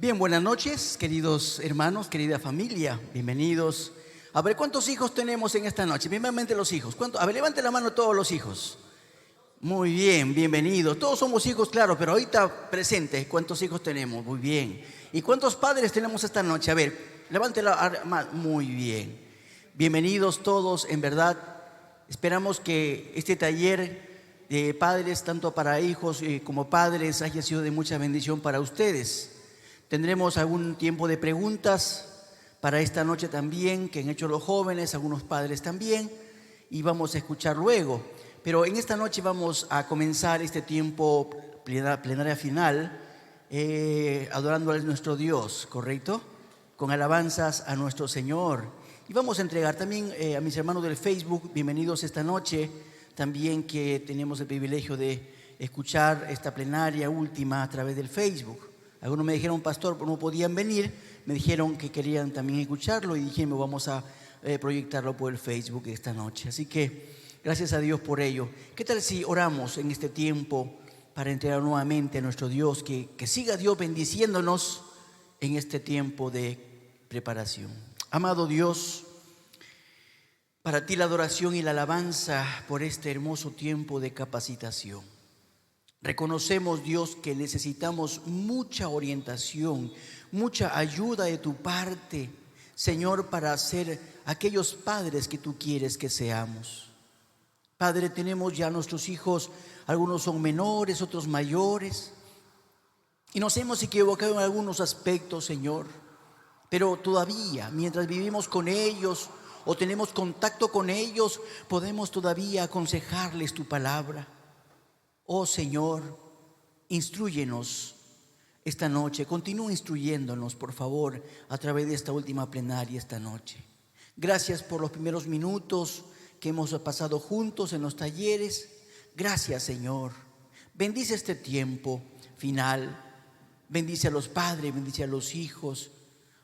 Bien, buenas noches, queridos hermanos, querida familia, bienvenidos. A ver, ¿cuántos hijos tenemos en esta noche? Primeramente los hijos. A ver, levante la mano todos los hijos. Muy bien, bienvenidos. Todos somos hijos, claro, pero ahorita presentes, ¿cuántos hijos tenemos? Muy bien. ¿Y cuántos padres tenemos esta noche? A ver, levante la mano. Muy bien. Bienvenidos todos, en verdad. Esperamos que este taller de padres, tanto para hijos como padres, haya sido de mucha bendición para ustedes. Tendremos algún tiempo de preguntas para esta noche también, que han hecho los jóvenes, algunos padres también, y vamos a escuchar luego. Pero en esta noche vamos a comenzar este tiempo plenaria final, adorando a nuestro Dios, ¿correcto? Con alabanzas a nuestro Señor. Y vamos a entregar también a mis hermanos del Facebook, bienvenidos esta noche, también que tenemos el privilegio de escuchar esta plenaria última a través del Facebook. Algunos me dijeron, pastor, no podían venir, me dijeron que querían también escucharlo y dijimos, vamos a proyectarlo por el Facebook esta noche. Así que gracias a Dios por ello. ¿Qué tal si oramos en este tiempo para entregar nuevamente a nuestro Dios, que siga Dios bendiciéndonos en este tiempo de preparación? Amado Dios, para ti la adoración y la alabanza por este hermoso tiempo de capacitación. Reconocemos, Dios, que necesitamos mucha orientación, mucha ayuda de tu parte, Señor, para ser aquellos padres que tú quieres que seamos. Padre, tenemos ya nuestros hijos, algunos son menores, otros mayores, y nos hemos equivocado en algunos aspectos, Señor, pero todavía, mientras vivimos con ellos o tenemos contacto con ellos, podemos todavía aconsejarles tu palabra. Oh Señor, instrúyenos esta noche, continúa instruyéndonos, por favor, a través de esta última plenaria esta noche. Gracias por los primeros minutos que hemos pasado juntos en los talleres. Gracias, Señor. Bendice este tiempo final. Bendice a los padres, bendice a los hijos.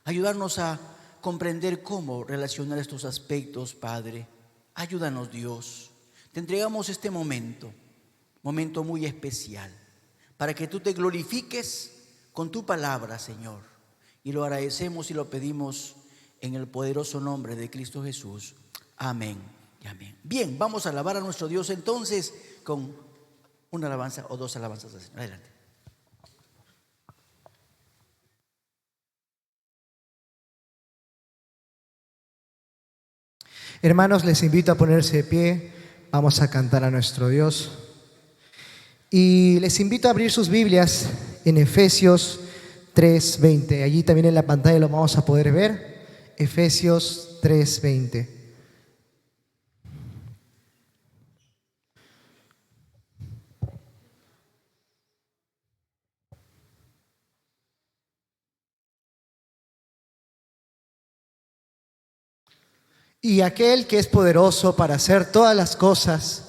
Ayudarnos a comprender cómo relacionar estos aspectos, Padre. Ayúdanos, Dios. Te entregamos este momento muy especial, para que tú te glorifiques con tu palabra, Señor. Y lo agradecemos y lo pedimos en el poderoso nombre de Cristo Jesús. Amén y amén. Bien, vamos a alabar a nuestro Dios entonces con una alabanza o dos alabanzas al Señor. Adelante. Hermanos, les invito a ponerse de pie. Vamos a cantar a nuestro Dios. Y les invito a abrir sus Biblias en Efesios 3:20. Allí también en la pantalla lo vamos a poder ver. Efesios 3:20. Y aquel que es poderoso para hacer todas las cosas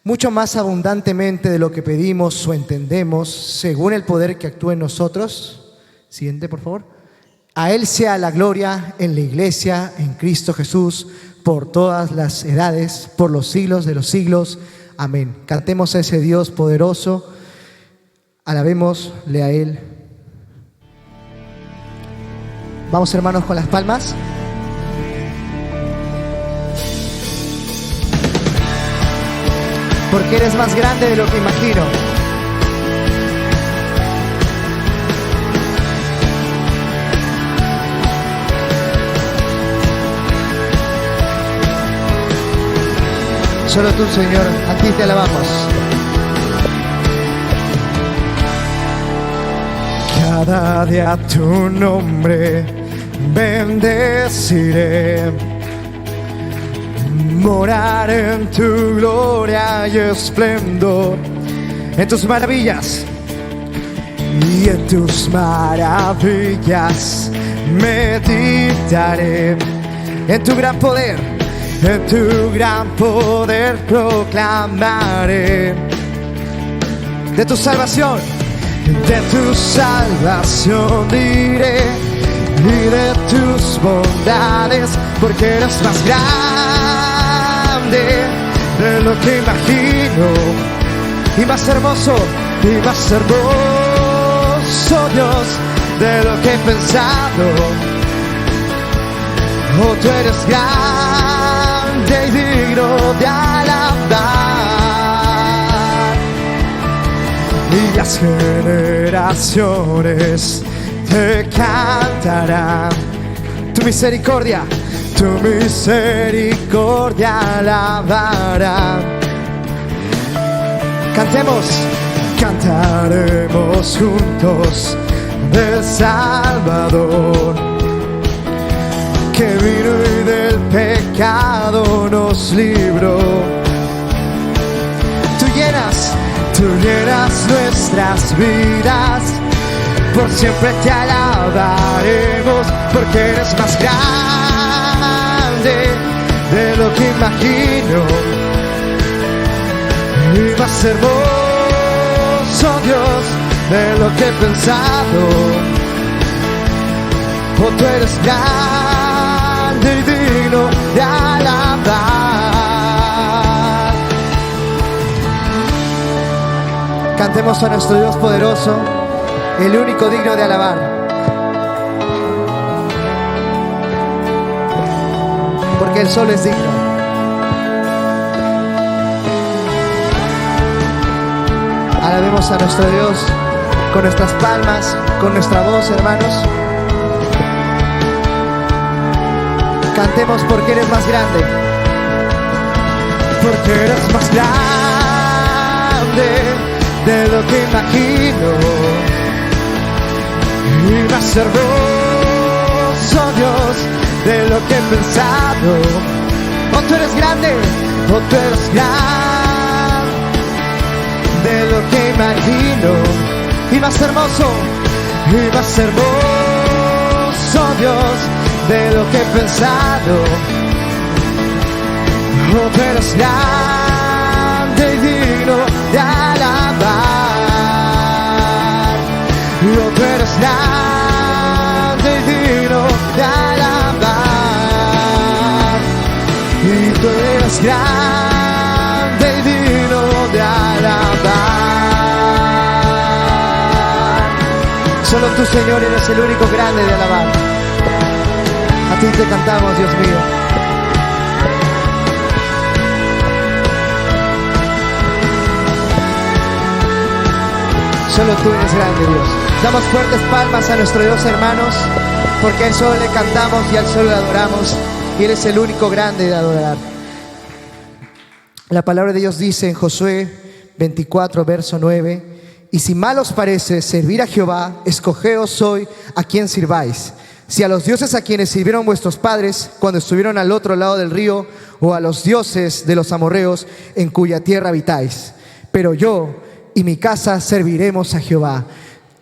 mucho más abundantemente de lo que pedimos o entendemos, según el poder que actúa en nosotros. Siguiente, por favor. A Él sea la gloria en la iglesia, en Cristo Jesús, por todas las edades, por los siglos de los siglos. Amén. Cantemos a ese Dios poderoso, alabémosle a Él. Vamos, hermanos, con las palmas. Porque eres más grande de lo que imagino. Solo tú, Señor, a ti te alabamos. Cada día tu nombre bendeciré. Morar en tu gloria y esplendor, en tus maravillas y en tus maravillas meditaré. En tu gran poder proclamaré de tu salvación diré, y de tus bondades, porque eres más grande de lo que imagino, y más hermoso, Dios, de lo que he pensado. Oh, tú eres grande y digno de alabar, y las generaciones te cantarán. Tu misericordia alabará. Cantaremos juntos del Salvador, que vino y del pecado nos libró. Tú llenas nuestras vidas, por siempre te alabaremos, porque eres más grande de lo que imagino y más hermoso, Dios, de lo que he pensado. Oh, tú eres grande y digno de alabar. Cantemos a nuestro Dios poderoso, el único digno de alabar. Porque Él solo es digno. Alabemos a nuestro Dios con nuestras palmas, con nuestra voz, hermanos. Cantemos porque eres más grande. Porque eres más grande de lo que imagino y más hermoso, Dios, de lo que he pensado. Oh, tú eres grande, oh, tú eres grande de lo que imagino y más hermoso, Dios, de lo que he pensado. Oh, tú eres grande y digno de alabar. Oh, tú eres grande y digno de alabar. Y tú eres grande y digno de alabar. Solo tú, Señor, eres el único grande de alabar. A ti te cantamos, Dios mío. Solo tú eres grande, Dios. Damos fuertes palmas a nuestro Dios, hermanos, porque a Él solo le cantamos y a Él solo le adoramos, y Él es el único grande de adorar. La palabra de Dios dice en Josué 24, verso 9: y si mal os parece servir a Jehová, escogeos hoy a quién sirváis, si a los dioses a quienes sirvieron vuestros padres cuando estuvieron al otro lado del río, o a los dioses de los amorreos en cuya tierra habitáis. Pero yo y mi casa serviremos a Jehová.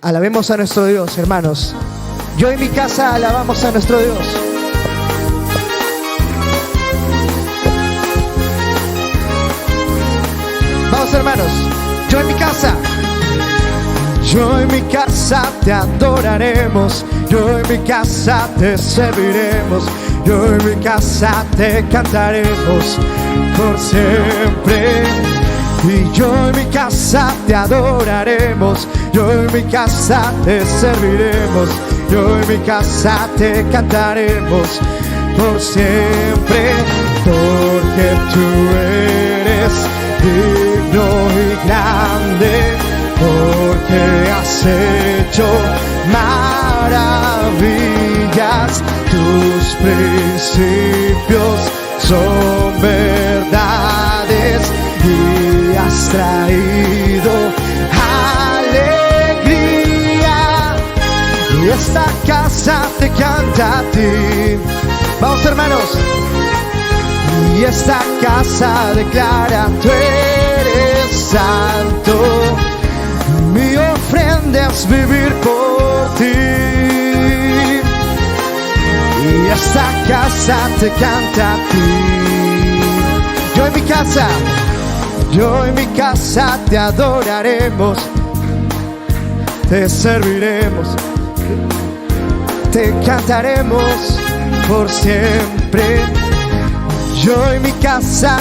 Alabemos a nuestro Dios, hermanos. Yo y mi casa alabamos a nuestro Dios. Vamos, hermanos. Yo y mi casa. Yo en mi casa te adoraremos, yo en mi casa te serviremos, yo en mi casa te cantaremos por siempre. Y yo en mi casa te adoraremos, yo en mi casa te serviremos, yo en mi casa te cantaremos por siempre. Porque tú eres digno y grande, porque has hecho maravillas, tus principios son verdades y has traído alegría, y esta casa te canta a ti. Vamos, hermanos. Y esta casa declara: tú eres santo. Mi ofrenda es vivir por ti. Y esta casa te canta a ti. Yo en mi casa te adoraremos, te serviremos, te cantaremos por siempre. Yo en mi casa,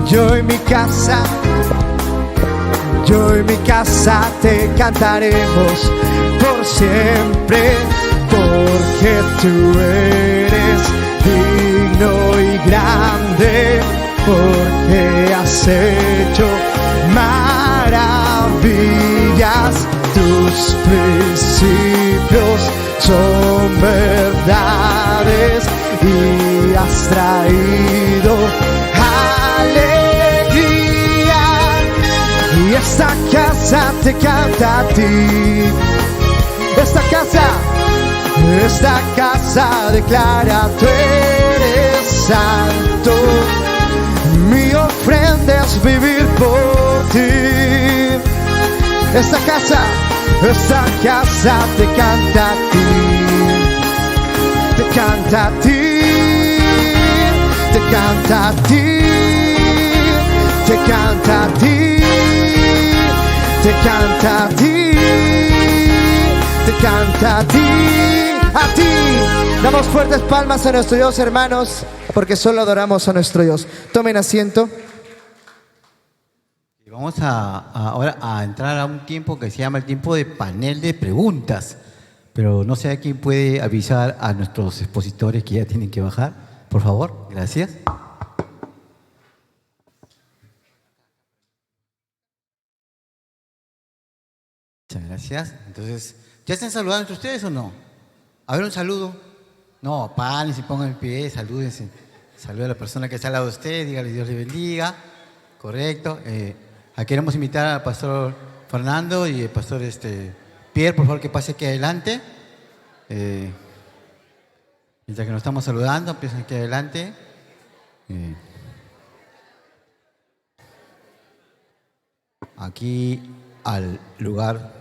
yo en mi casa, yo en mi casa te cantaremos por siempre, porque tú eres digno y grande, porque has hecho maravillas. Tus principios son verdades y has traído alegría. Y esta casa te canta a ti. Esta casa declara: tú eres santo. Mi ofrenda es vivir por ti. Esta casa te canta a ti. Te canta a ti. Te canta a ti. Te canta a ti. Te canta a ti. Te canta a ti. A ti. Damos fuertes palmas a nuestro Dios, hermanos, porque solo adoramos a nuestro Dios. Tomen asiento. Vamos ahora a entrar a un tiempo que se llama el tiempo de panel de preguntas. Pero no sé a quién puede avisar a nuestros expositores que ya tienen que bajar. Por favor, gracias. Muchas gracias. Entonces, ¿ya están saludando entre ustedes o no? A ver, un saludo. No, paren, se pongan en pie, salúdense. Saluda a la persona que está al lado de usted, dígale Dios le bendiga. Correcto. Queremos invitar al pastor Fernando y el pastor Pierre, por favor, que pase aquí adelante. Mientras que nos estamos saludando, empiezan aquí adelante. Aquí al lugar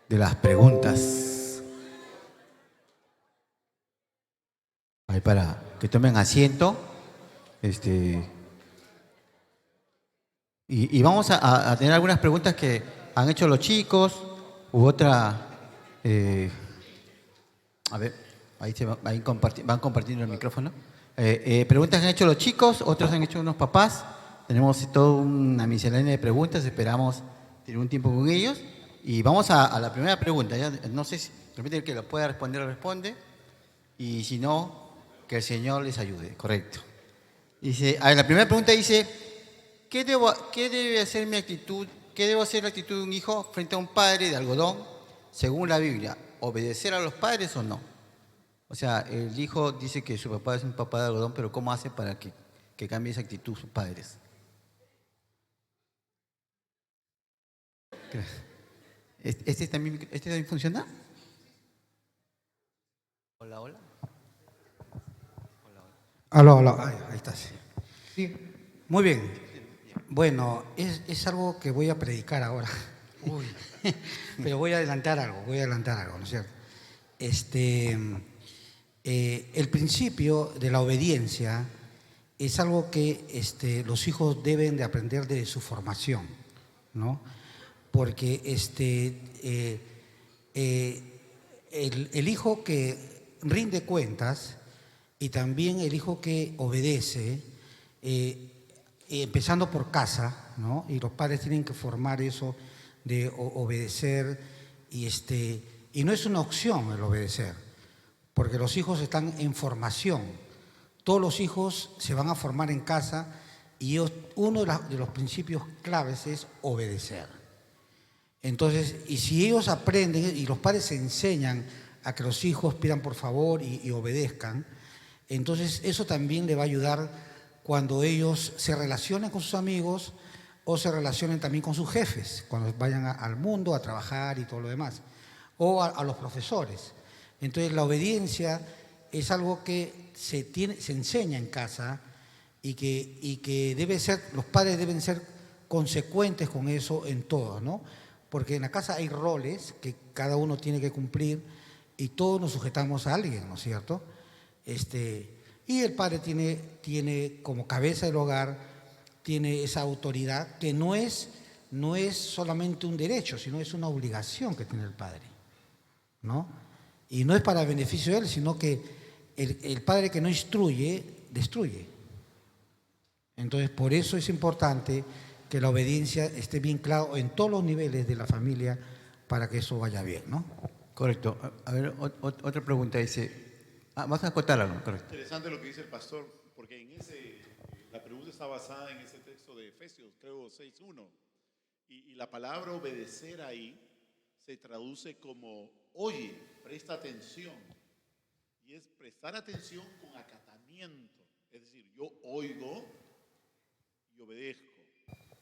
de las preguntas. Ahí para que tomen asiento. Y vamos a tener algunas preguntas que han hecho los chicos, u otra. A ver, ahí van compartiendo el micrófono. Preguntas que han hecho los chicos, otras han hecho unos papás. Tenemos toda una miscelánea de preguntas, esperamos tener un tiempo con ellos. Y vamos a la primera pregunta. Ya, no sé si de repente el que lo pueda responder, responde. Y si no, que el Señor les ayude. Correcto. Dice, la primera pregunta dice: ¿qué debe hacer mi actitud? ¿Qué debo hacer la actitud de un hijo frente a un padre de algodón según la Biblia? ¿Obedecer a los padres o no? O sea, el hijo dice que su papá es un papá de algodón, pero ¿cómo hace para que cambie esa actitud sus padres? ¿Este también funciona? Hola, hola. Aló. Ahí está. Sí. Muy bien. Bueno, es algo que voy a predicar ahora. Uy. Pero voy a adelantar algo, ¿no es cierto? El principio de la obediencia es algo que los hijos deben de aprender de su formación, ¿no? Porque el hijo que rinde cuentas y también el hijo que obedece, empezando por casa, ¿no? Y los padres tienen que formar eso de obedecer y no es una opción el obedecer, porque los hijos están en formación. Todos los hijos se van a formar en casa y uno de los principios claves es obedecer. Entonces, y si ellos aprenden y los padres se enseñan a que los hijos pidan por favor y obedezcan, entonces eso también le va a ayudar cuando ellos se relacionen con sus amigos o se relacionen también con sus jefes, cuando vayan al mundo a trabajar y todo lo demás, o a los profesores. Entonces la obediencia es algo que se enseña en casa y que debe ser, los padres deben ser consecuentes con eso en todo, ¿no? Porque en la casa hay roles que cada uno tiene que cumplir y todos nos sujetamos a alguien, ¿no es cierto? Y el padre tiene como cabeza del hogar, tiene esa autoridad que no es solamente un derecho, sino es una obligación que tiene el padre, ¿no? Y no es para beneficio de él, sino que el padre que no instruye, destruye. Entonces, por eso es importante que la obediencia esté bien claro en todos los niveles de la familia para que eso vaya bien, ¿no? Correcto. A ver, otra pregunta dice, vas a acotar algo, correcto. Interesante lo que dice el pastor, porque la pregunta está basada en ese texto de Efesios, creo 6:1, y la palabra obedecer ahí se traduce como, oye, presta atención, y es prestar atención con acatamiento, es decir, yo oigo y obedezco,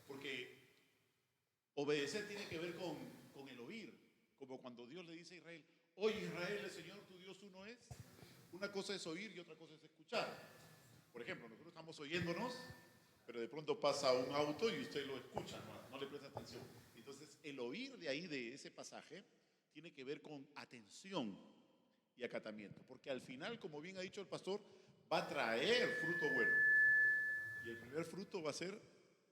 porque obedecer tiene que ver con el oír, como cuando Dios le dice a Israel, oye Israel, el Señor tu Dios uno es. Una cosa es oír y otra cosa es escuchar. Por ejemplo, nosotros estamos oyéndonos, pero de pronto pasa un auto y usted lo escucha, no le presta atención. Entonces, el oír de ahí, de ese pasaje, tiene que ver con atención y acatamiento, porque al final, como bien ha dicho el pastor, va a traer fruto bueno. Y el primer fruto va a ser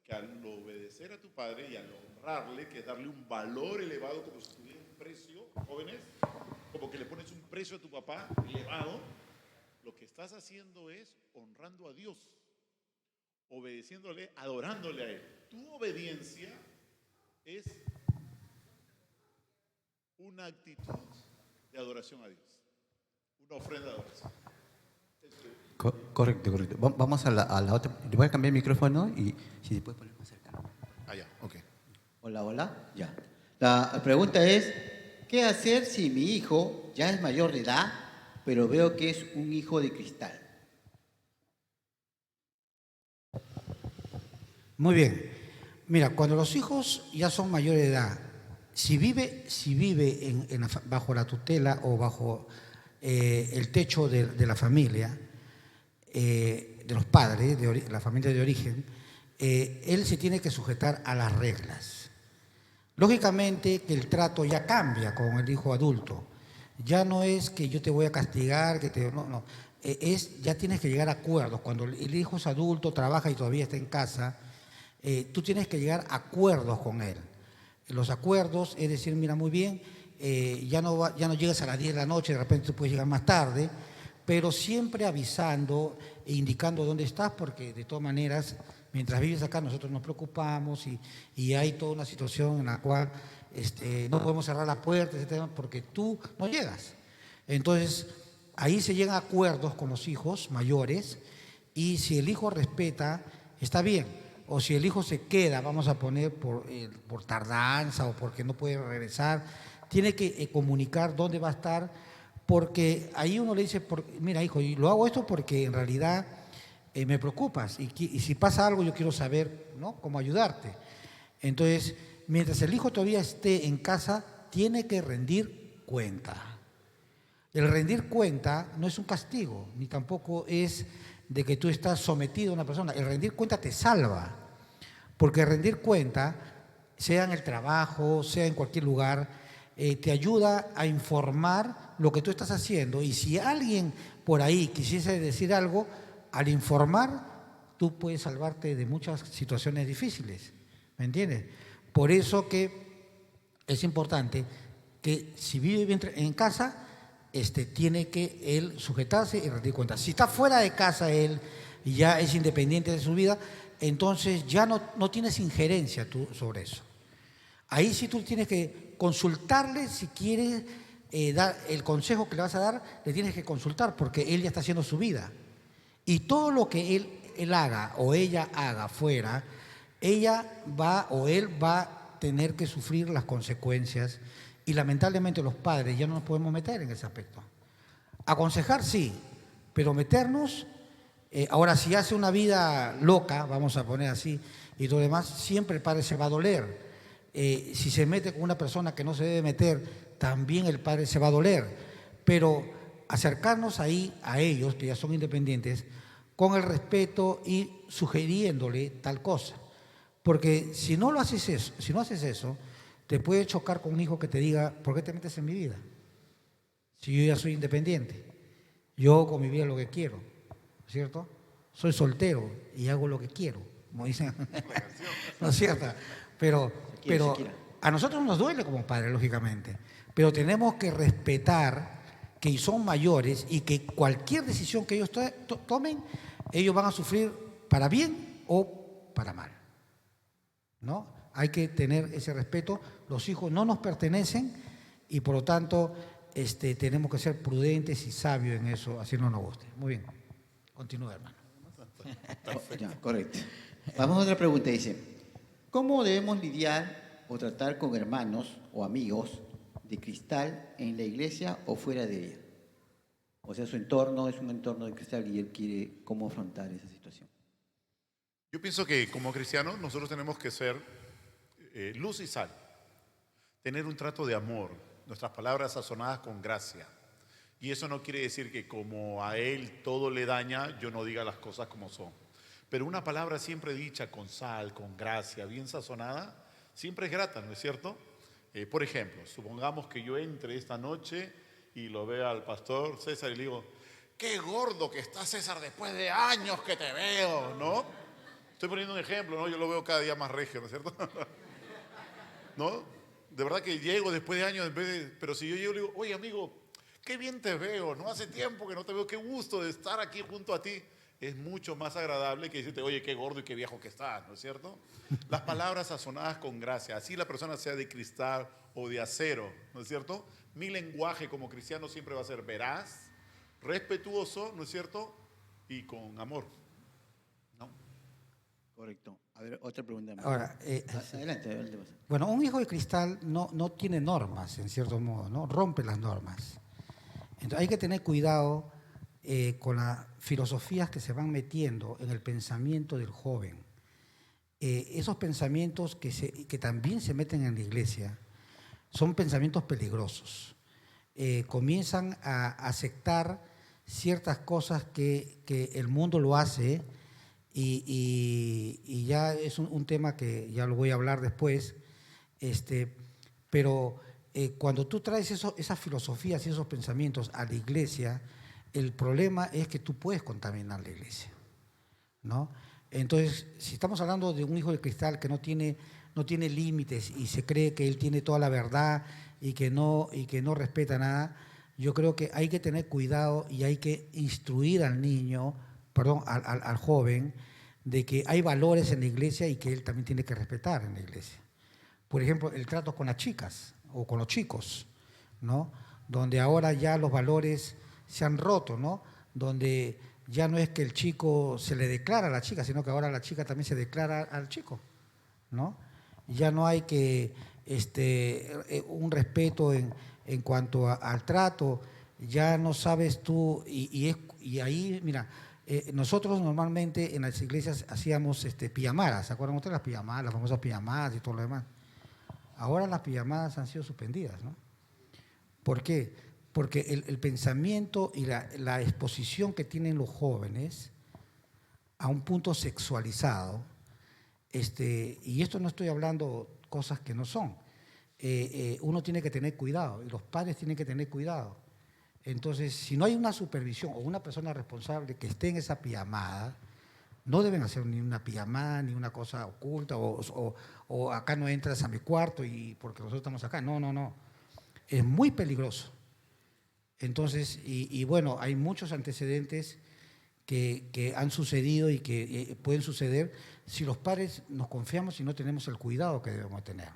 que al obedecer a tu padre y al honrarle, que es darle un valor elevado, como si tuviera un precio, jóvenes, como que le pones un precio a tu papá elevado, lo que estás haciendo es honrando a Dios, obedeciéndole, adorándole a Él. Tu obediencia es una actitud de adoración a Dios, una ofrenda de adoración. Correcto, correcto. Vamos a la otra. Le voy a cambiar el micrófono y si se puede poner más cerca. Ya, ok. Hola, hola. Ya. La pregunta es, ¿qué hacer si mi hijo ya es mayor de edad, pero veo que es un hijo de cristal? Muy bien. Mira, cuando los hijos ya son mayores de edad, si vive bajo la tutela o bajo el techo de la familia, de los padres, la familia de origen, él se tiene que sujetar a las reglas. Lógicamente que el trato ya cambia con el hijo adulto. Ya no es que yo te voy a castigar, no. Ya tienes que llegar a acuerdos. Cuando el hijo es adulto, trabaja y todavía está en casa, tú tienes que llegar a acuerdos con él. Los acuerdos es decir, mira, muy bien, ya no llegas a las 10 de la noche, de repente tú puedes llegar más tarde, pero siempre avisando e indicando dónde estás, porque de todas maneras, mientras vives acá, nosotros nos preocupamos y hay toda una situación en la cual no podemos cerrar la puerta, etcétera, porque tú no llegas. Entonces, ahí se llegan a acuerdos con los hijos mayores y si el hijo respeta, está bien. O si el hijo se queda, vamos a poner por tardanza o porque no puede regresar, tiene que comunicar dónde va a estar, porque ahí uno le dice, mira hijo, y lo hago esto porque en realidad me preocupas y si pasa algo yo quiero saber, ¿no?, cómo ayudarte. Entonces, mientras el hijo todavía esté en casa, tiene que rendir cuenta. El rendir cuenta no es un castigo, ni tampoco es de que tú estás sometido a una persona. El rendir cuenta te salva, porque rendir cuenta, sea en el trabajo, sea en cualquier lugar, te ayuda a informar lo que tú estás haciendo. Y si alguien por ahí quisiese decir algo, al informar, tú puedes salvarte de muchas situaciones difíciles. ¿Me entiendes? Por eso que es importante que si vive bien en casa, tiene que él sujetarse y rendir cuentas. Si está fuera de casa él y ya es independiente de su vida, entonces ya no tienes injerencia tú sobre eso. Ahí sí tú tienes que consultarle si quieres dar el consejo que le vas a dar, le tienes que consultar porque él ya está haciendo su vida. Y todo lo que él haga o ella haga fuera, ella va o él va a tener que sufrir las consecuencias y lamentablemente los padres ya no nos podemos meter en ese aspecto. Aconsejar sí, pero meternos, ahora si hace una vida loca, vamos a poner así, y lo demás, siempre el padre se va a doler. Si se mete con una persona que no se debe meter, también el padre se va a doler. Pero acercarnos ahí a ellos, que ya son independientes, con el respeto y sugiriéndole tal cosa. Porque si no haces eso, te puede chocar con un hijo que te diga, ¿por qué te metes en mi vida? Si yo ya soy independiente, yo con mi vida lo que quiero, ¿cierto? Soy soltero y hago lo que quiero, como dicen, ¿no es cierto? Pero a nosotros nos duele como padres, lógicamente, pero tenemos que respetar que son mayores y que cualquier decisión que ellos tomen, ellos van a sufrir para bien o para mal, ¿no? Hay que tener ese respeto. Los hijos no nos pertenecen y por lo tanto tenemos que ser prudentes y sabios en eso, así no nos guste. Muy bien. Continúa, hermano. Ya, correcto. Vamos a otra pregunta. Dice, ¿cómo debemos lidiar o tratar con hermanos o amigos de cristal en la iglesia o fuera de ella? O sea, su entorno es un entorno de cristal y él quiere cómo afrontar esa situación. Yo pienso que como cristianos nosotros tenemos que ser luz y sal, tener un trato de amor, nuestras palabras sazonadas con gracia. Y eso no quiere decir que como a él todo le daña, yo no diga las cosas como son. Pero una palabra siempre dicha con sal, con gracia, bien sazonada, siempre es grata, ¿no es cierto? Por ejemplo, supongamos que yo entre esta noche y lo vea al pastor César y le digo, qué gordo que está César después de años que te veo, ¿no? Estoy poniendo un ejemplo, ¿no? Yo lo veo cada día más regio, ¿no es cierto? ¿No? De verdad que llego después de años, pero si yo llego y le digo, oye amigo, qué bien te veo, ¿no? Hace tiempo que no te veo, qué gusto de estar aquí junto a ti. Es mucho más agradable que decirte, oye, qué gordo y qué viejo que estás, ¿no es cierto? Las palabras sazonadas con gracia, así la persona sea de cristal o de acero, ¿no es cierto? Mi lenguaje como cristiano siempre va a ser veraz, respetuoso, ¿no es cierto? Y con amor, ¿no? Correcto. A ver, otra pregunta más. Ahora, Adelante, adelante. bueno, un hijo de cristal no tiene normas, en cierto modo, ¿no? Rompe las normas. Entonces hay que tener cuidado con las filosofías que se van metiendo en el pensamiento del joven. Esos pensamientos que también se meten en la iglesia son pensamientos peligrosos. Comienzan a aceptar ciertas cosas que el mundo lo hace y ya es un tema que ya lo voy a hablar después, pero cuando tú traes esas filosofías y esos pensamientos a la iglesia, el problema es que tú puedes contaminar la iglesia, ¿no? Entonces, si estamos hablando de un hijo de cristal que no tiene límites y se cree que él tiene toda la verdad y que no respeta nada, yo creo que hay que tener cuidado y hay que instruir al niño, perdón, al joven, de que hay valores en la iglesia y que él también tiene que respetar en la iglesia. Por ejemplo, el trato con las chicas o con los chicos, ¿no? Donde ahora ya los valores se han roto, ¿no? Donde ya no es que el chico se le declara a la chica, sino que ahora la chica también se declara al chico, ¿no? Ya no hay que un respeto en cuanto al trato, ya no sabes tú, y ahí, mira, nosotros normalmente en las iglesias hacíamos pijamadas, ¿se acuerdan ustedes las pijamadas, las famosas pijamadas y todo lo demás? Ahora las pijamadas han sido suspendidas, ¿no? ¿Por qué? Porque el pensamiento y la exposición que tienen los jóvenes a un punto sexualizado, y esto no estoy hablando cosas que no son, uno tiene que tener cuidado y los padres tienen que tener cuidado. Entonces, si no hay una supervisión o una persona responsable que esté en esa pijamada, no deben hacer ni una pijamada, ni una cosa oculta, o acá no entras a mi cuarto y porque nosotros estamos acá. No, no, no. Es muy peligroso. Entonces, y bueno, hay muchos antecedentes que han sucedido y que pueden suceder si los padres nos confiamos y no tenemos el cuidado que debemos tener.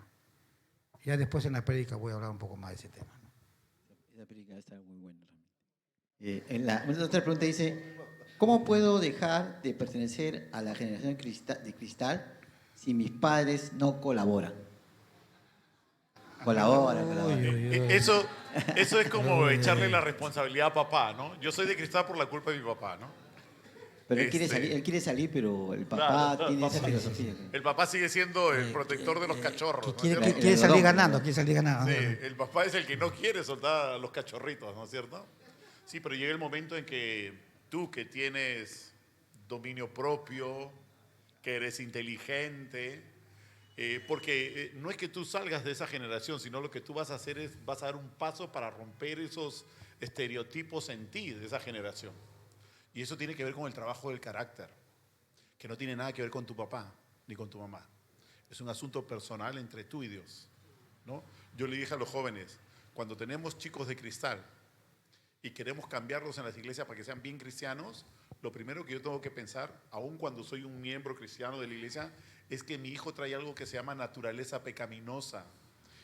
Ya después en la prédica voy a hablar un poco más de ese tema, ¿no? Esa película está muy buena realmente. La otra pregunta dice, ¿cómo puedo dejar de pertenecer a la generación de cristal si mis padres no colaboran? Colaboran. Eso es como echarle la responsabilidad a papá, ¿no? Yo soy de cristal por la culpa de mi papá, ¿no? Pero él quiere salir, pero el papá Claro, tiene papá. esa filosofía. El papá sigue siendo el protector de los cachorros, ¿no es cierto? Quiere salir ganando, quiere salir ganando. Sí, el papá es el que no quiere soltar a los cachorritos, ¿no es cierto? Sí, pero llega el momento en que tú que tienes dominio propio, que eres inteligente, porque no es que tú salgas de esa generación, sino lo que tú vas a hacer es, vas a dar un paso para romper esos estereotipos en ti de esa generación. Y eso tiene que ver con el trabajo del carácter, que no tiene nada que ver con tu papá ni con tu mamá. Es un asunto personal entre tú y Dios, ¿no? Yo le dije a los jóvenes, cuando tenemos chicos de cristal y queremos cambiarlos en las iglesias para que sean bien cristianos, lo primero que yo tengo que pensar, aun cuando soy un miembro cristiano de la iglesia, es que mi hijo trae algo que se llama naturaleza pecaminosa.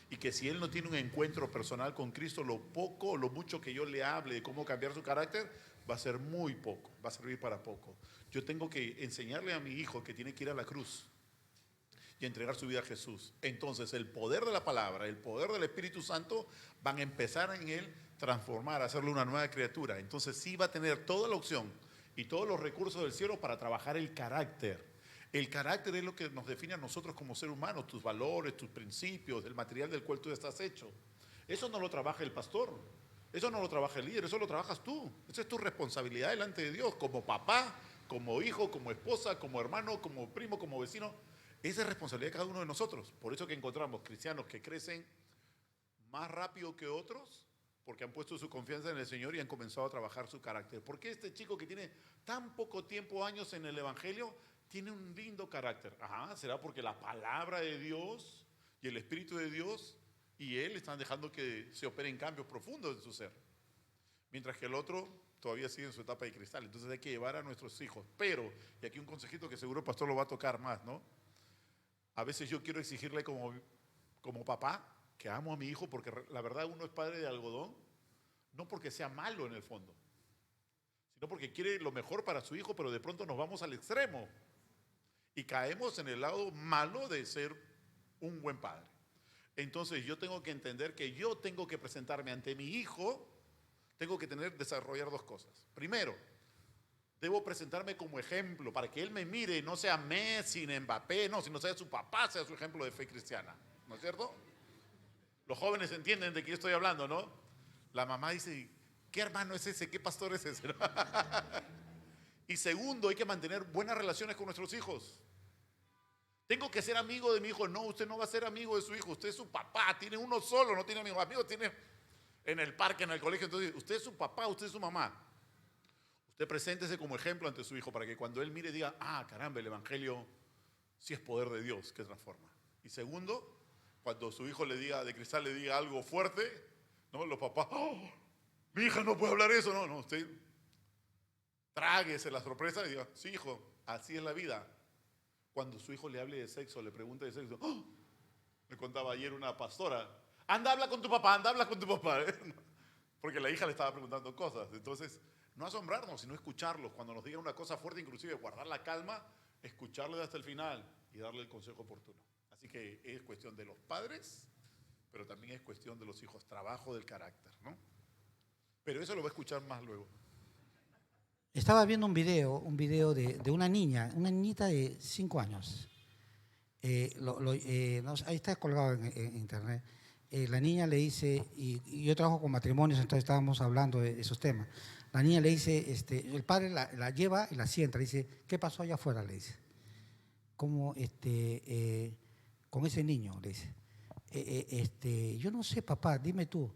Y que si él no tiene un encuentro personal con Cristo, lo poco o lo mucho que yo le hable de cómo cambiar su carácter, va a ser muy poco, va a servir para poco. Yo tengo que enseñarle a mi hijo que tiene que ir a la cruz y entregar su vida a Jesús. Entonces el poder de la palabra, el poder del Espíritu Santo van a empezar en él transformar, hacerle una nueva criatura. Entonces sí va a tener toda la opción y todos los recursos del cielo para trabajar el carácter. El carácter es lo que nos define a nosotros como ser humanos, tus valores, tus principios, el material del cual tú estás hecho. Eso no lo trabaja el pastor, eso no lo trabaja el líder, eso lo trabajas tú. Esa es tu responsabilidad delante de Dios, como papá, como hijo, como esposa, como hermano, como primo, como vecino. Esa es responsabilidad de cada uno de nosotros. Por eso que encontramos cristianos que crecen más rápido que otros, porque han puesto su confianza en el Señor y han comenzado a trabajar su carácter. ¿Por qué este chico que tiene tan poco tiempo, años en el Evangelio, tiene un lindo carácter? Ajá, será porque la palabra de Dios y el Espíritu de Dios y él están dejando que se operen cambios profundos en su ser. Mientras que el otro todavía sigue en su etapa de cristal. Entonces hay que llevar a nuestros hijos. Pero, y aquí un consejito que seguro el pastor lo va a tocar más, ¿no? A veces yo quiero exigirle como papá que amo a mi hijo porque la verdad uno es padre de algodón, no porque sea malo en el fondo, sino porque quiere lo mejor para su hijo, pero de pronto nos vamos al extremo y caemos en el lado malo de ser un buen padre. Entonces yo tengo que entender que yo tengo que presentarme ante mi hijo, tengo que desarrollar dos cosas. Primero, debo presentarme como ejemplo para que él me mire, no sea Messi, ni Mbappé, no, sino sea su papá, sea su ejemplo de fe cristiana, ¿no es cierto? Los jóvenes entienden de qué estoy hablando, ¿no? La mamá dice, ¿qué hermano es ese? ¿Qué pastor es ese? Y segundo, hay que mantener buenas relaciones con nuestros hijos. Tengo que ser amigo de mi hijo. No, usted no va a ser amigo de su hijo. Usted es su papá. Tiene uno solo, no tiene amigos. Amigos tiene en el parque, en el colegio. Entonces, usted es su papá, usted es su mamá. Usted preséntese como ejemplo ante su hijo para que cuando él mire diga, ah, caramba, el Evangelio sí es poder de Dios que transforma. Y segundo, cuando su hijo le diga, de cristal le diga algo fuerte, ¿no? Los papás, oh, mi hija no puede hablar eso. No, usted tráguese la sorpresa y diga, sí, hijo, así es la vida. Cuando su hijo le hable de sexo, le pregunte de sexo, ¡oh! Me contaba ayer una pastora, anda, habla con tu papá, anda, habla con tu papá. Porque la hija le estaba preguntando cosas. Entonces, no asombrarnos, sino escucharlos. Cuando nos digan una cosa fuerte, inclusive guardar la calma, escucharles hasta el final y darle el consejo oportuno. Así que es cuestión de los padres, pero también es cuestión de los hijos, trabajo del carácter, ¿no? Pero eso lo va a escuchar más luego. Estaba viendo un video de una niñita de 5 años. Ahí está colgado en internet. La niña le dice, y yo trabajo con matrimonios, entonces estábamos hablando de esos temas. La niña le dice, el padre la lleva y la sienta, le dice, ¿qué pasó allá afuera? Le dice, ¿cómo con ese niño? Le dice, yo no sé, papá, dime tú.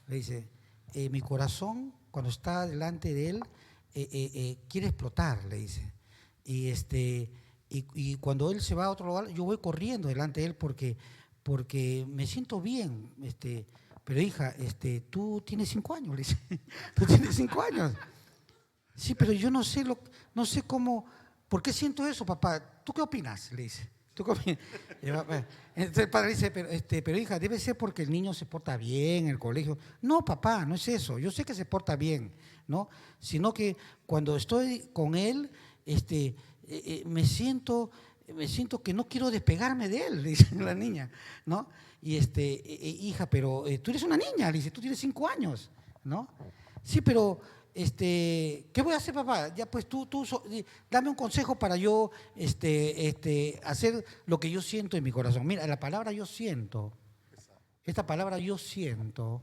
Le dice, mi corazón cuando está delante de él quiere explotar, le dice. Y cuando él se va a otro lugar, yo voy corriendo delante de él porque me siento bien. Pero hija, tú tienes 5 años, le dice. Tú tienes 5 años. Sí, pero yo no sé cómo, ¿por qué siento eso, papá? ¿Tú qué opinas? Le dice. ¿Tú qué opinas? Entonces el padre dice, pero hija, debe ser porque el niño se porta bien en el colegio. No, papá, no es eso. Yo sé que se porta bien, ¿no? Sino que cuando estoy con él, me siento que no quiero despegarme de él, le dice la niña, ¿no? Y hija, pero tú eres una niña, le dice, tú tienes 5 años, ¿no? Sí, pero ¿qué voy a hacer, papá? Ya pues tú dame un consejo para yo hacer lo que yo siento en mi corazón. Mira, la palabra yo siento, esta palabra yo siento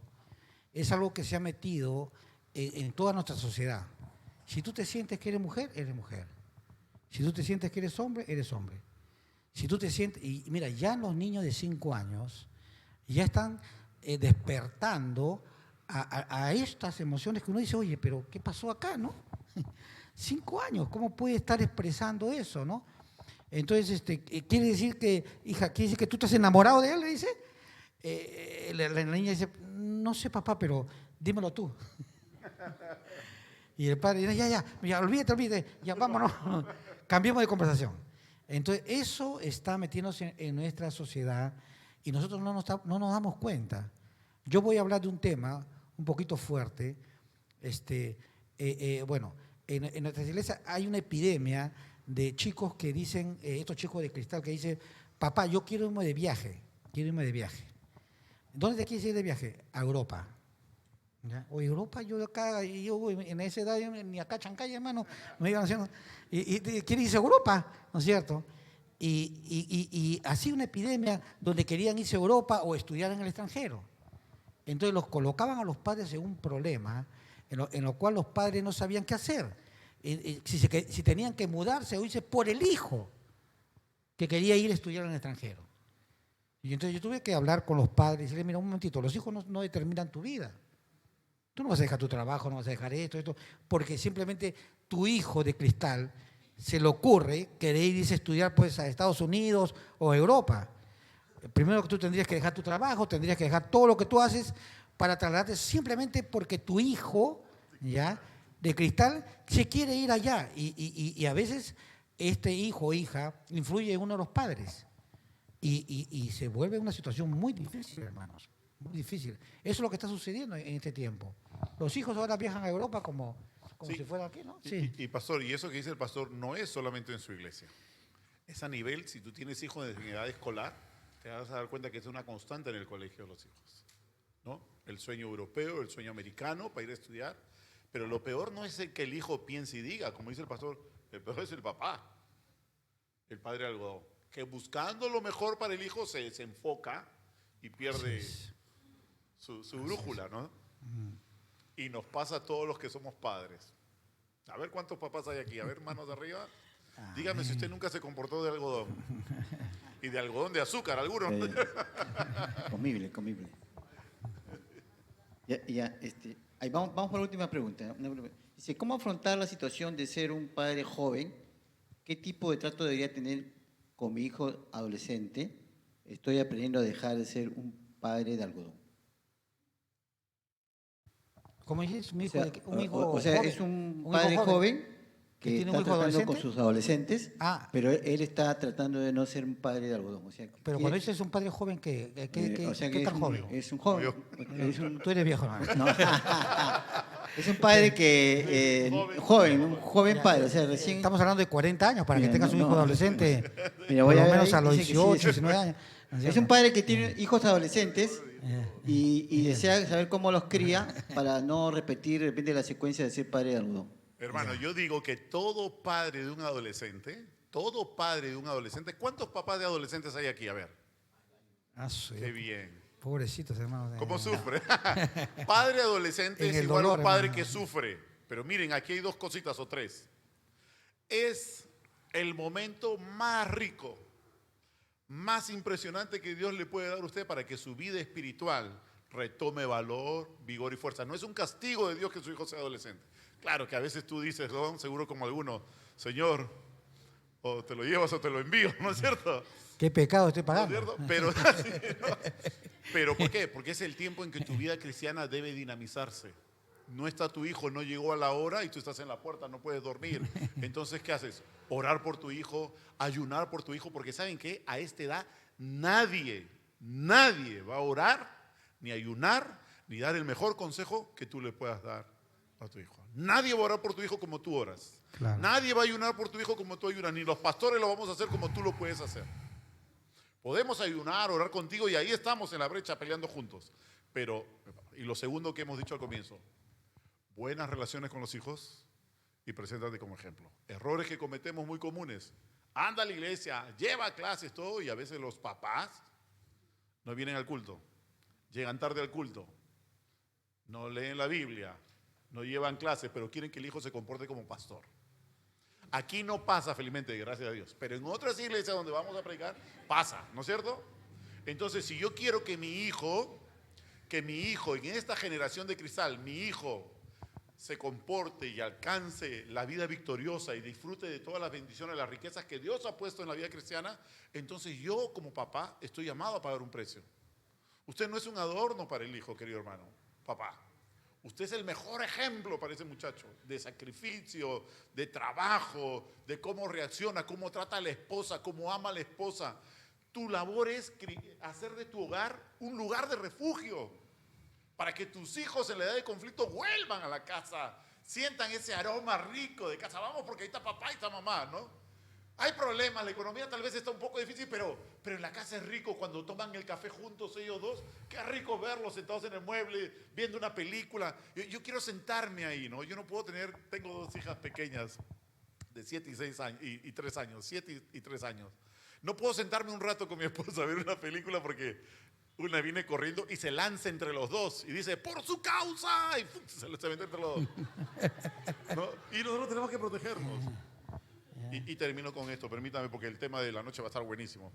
es algo que se ha metido en toda nuestra sociedad. Si tú te sientes que eres mujer, eres mujer. Si tú te sientes que eres hombre, eres hombre. Si tú te sientes, y mira, ya los niños de 5 años ya están despertando a estas emociones que uno dice, oye, pero ¿qué pasó acá, no? 5 años, ¿cómo puede estar expresando eso, no? Entonces, quiere decir que, hija, quiere decir que tú estás enamorado de él, le dice. La niña dice, no sé, papá, pero dímelo tú. Y el padre dice, ya, olvídate, ya vámonos, cambiemos de conversación. Entonces, eso está metiéndose en nuestra sociedad y nosotros no nos damos cuenta. Yo voy a hablar de un tema un poquito fuerte. Bueno, en nuestras iglesias hay una epidemia de chicos que dicen, estos chicos de cristal que dicen, papá, yo quiero irme de viaje, quiero irme de viaje. ¿Dónde te quieres ir de viaje? A Europa. ¿Ya? O Europa, yo acá, yo en esa edad, ni acá Chancay, hermano, me iban haciendo, y quiere irse a Europa, ¿no es cierto? Y así una epidemia donde querían irse a Europa o estudiar en el extranjero. Entonces los colocaban a los padres en un problema en lo cual los padres no sabían qué hacer. Si tenían que mudarse o irse por el hijo que quería ir a estudiar en el extranjero. Y entonces yo tuve que hablar con los padres y decirles, mira, un momentito, los hijos no determinan tu vida. Tú no vas a dejar tu trabajo, no vas a dejar esto, porque simplemente tu hijo de cristal se le ocurre querer irse a estudiar pues, a Estados Unidos o a Europa. Primero que tú tendrías que dejar tu trabajo, tendrías que dejar todo lo que tú haces para trasladarte simplemente porque tu hijo, ¿ya?, de cristal se quiere ir allá. Y a veces este hijo o hija influye en uno de los padres. Y se vuelve una situación muy difícil, hermanos. Muy difícil. Eso es lo que está sucediendo en este tiempo. Los hijos ahora viajan a Europa como Sí. si fuera aquí, ¿no? Sí. Y pastor, y eso que dice el pastor no es solamente en su iglesia. Es a nivel, si tú tienes hijos en edad escolar, te vas a dar cuenta que es una constante en el colegio de los hijos, ¿no? El sueño europeo, el sueño americano para ir a estudiar. Pero lo peor no es el que el hijo piense y diga, como dice el pastor, el peor es el papá, el padre algodón, que buscando lo mejor para el hijo se enfoca y pierde su brújula, ¿no? Y nos pasa a todos los que somos padres. A ver cuántos papás hay aquí, a ver, manos de arriba. Dígame si usted nunca se comportó de algodón. Y de algodón de azúcar, algunos. Comible. Ahí vamos por la última pregunta. Dice, ¿cómo afrontar la situación de ser un padre joven? ¿Qué tipo de trato debería tener con mi hijo adolescente? Estoy aprendiendo a dejar de ser un padre de algodón. ¿Cómo dices? Un hijo, O sea, joven. es un hijo padre joven que tiene un está hijo tratando adolescente. con sus adolescentes, Ah. pero él está tratando de no ser un padre de algodón. O sea, Pero cuando dices un padre joven, ¿qué o sea, tan joven? es un joven. Tú eres viejo, hermano. No. Es un padre que un joven padre, o sea, recién. Estamos hablando de 40 años para que Mira, tengas un hijo adolescente. Mira, Por voy a lo ver menos ahí, a los dice que 18, sí. 19 años. Es un padre que tiene hijos adolescentes y desea saber cómo los cría para no repetir de repente la secuencia de ser padre de algodón. Hermano, yo digo que todo padre de un adolescente, ¿cuántos papás de adolescentes hay aquí? A ver, Ah, sí. qué bien. Pobrecitos, hermanos. ¿Cómo sufre? Padre adolescente En es el igual a dolor, un padre hermano. que sufre. Pero miren, aquí hay dos cositas o tres. Es el momento más rico, más impresionante que Dios le puede dar a usted para que su vida espiritual retome valor, vigor y fuerza. No es un castigo de Dios que su hijo sea adolescente. Claro que a veces tú dices, ¿no? Seguro como alguno, Señor, o te lo llevas o te lo envío, ¿no es cierto? ¿Qué pecado estoy ¿No es pagando? cierto? Pero, ¿pero por qué? Porque es el tiempo en que tu vida cristiana debe dinamizarse. No está tu hijo, no llegó a la hora y tú estás en la puerta, no puedes dormir. Entonces, ¿qué haces? Orar por tu hijo, ayunar por tu hijo, porque ¿saben qué? A esta edad nadie va a orar, ni ayunar, ni dar el mejor consejo que tú le puedas dar a tu hijo. Nadie va a orar por tu hijo como tú oras. Claro. Nadie va a ayunar por tu hijo como tú ayunas, ni los pastores lo vamos a hacer como tú lo puedes hacer. Podemos ayunar, orar contigo y ahí estamos en la brecha peleando juntos. Pero, y lo segundo que hemos dicho al comienzo, buenas relaciones con los hijos y preséntate como ejemplo. Errores que cometemos muy comunes. Anda a la iglesia, lleva clases, todo, y a veces los papás no vienen al culto, llegan tarde al culto, no leen la Biblia, no llevan clases, pero quieren que el hijo se comporte como pastor. Aquí no pasa, felizmente, gracias a Dios, pero en otras iglesias donde vamos a predicar, pasa, ¿no es cierto? Entonces, si yo quiero que mi hijo, en esta generación de cristal, mi hijo se comporte y alcance la vida victoriosa y disfrute de todas las bendiciones, las riquezas que Dios ha puesto en la vida cristiana, entonces yo como papá estoy llamado a pagar un precio. Usted no es un adorno para el hijo, querido hermano, papá. Usted es el mejor ejemplo para ese muchacho de sacrificio, de trabajo, de cómo reacciona, cómo trata a la esposa, cómo ama a la esposa. Tu labor es hacer de tu hogar un lugar de refugio para que tus hijos en la edad de conflicto vuelvan a la casa, sientan ese aroma rico de casa. Vamos, porque ahí está papá y está mamá, ¿no? Hay problemas, la economía tal vez está un poco difícil, pero en la casa es rico cuando toman el café juntos ellos dos. Qué rico verlos sentados en el mueble, viendo una película. Yo quiero sentarme ahí, ¿no? Yo no puedo tengo dos hijas pequeñas de 7 y 6 años, y 3 años, 7 y 3 años. No puedo sentarme un rato con mi esposa a ver una película porque una viene corriendo y se lanza entre los dos y dice, ¡por su causa! Y ¡pum! Se mete entre los dos. ¿No? Y nosotros tenemos que protegernos. Y termino con esto, permítame, porque el tema de la noche va a estar buenísimo.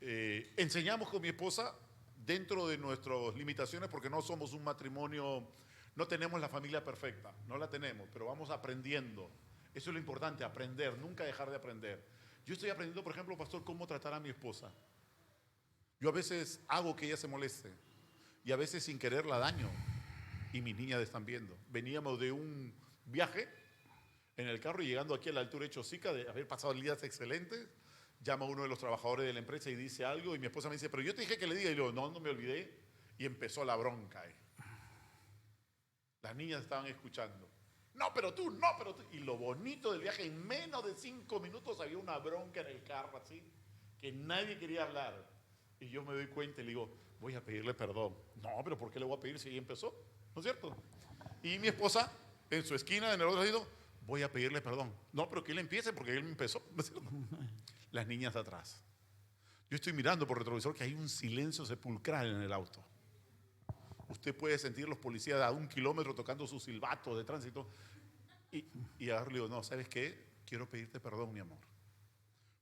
Enseñamos con mi esposa dentro de nuestras limitaciones, porque no somos un matrimonio, no tenemos la familia perfecta, no la tenemos, pero vamos aprendiendo. Eso es lo importante, aprender, nunca dejar de aprender. Yo estoy aprendiendo, por ejemplo, pastor, cómo tratar a mi esposa. Yo a veces hago que ella se moleste y a veces sin querer la daño. Y mis niñas están viendo. Veníamos de un viaje en el carro y llegando aquí a la altura de Chosica, de haber pasado días excelentes, llama uno de los trabajadores de la empresa y dice algo y mi esposa me dice, pero yo te dije que le diga, y le digo, no me olvidé, y empezó la bronca. Las niñas estaban escuchando. No, pero tú. Y lo bonito del viaje, en menos de 5 minutos había una bronca en el carro así, que nadie quería hablar. Y yo me doy cuenta y le digo, voy a pedirle perdón. No, pero ¿por qué le voy a pedir si ella empezó? ¿No es cierto? Y mi esposa, en su esquina, en el otro lado, voy a pedirle perdón. No, pero que él empiece porque él empezó. ¿No es cierto? Las niñas atrás. Yo estoy mirando por retrovisor que hay un silencio sepulcral en el auto. Usted puede sentir los policías a 1 kilómetro tocando sus silbatos de tránsito. Y ahora le digo, no, ¿sabes qué? Quiero pedirte perdón, mi amor.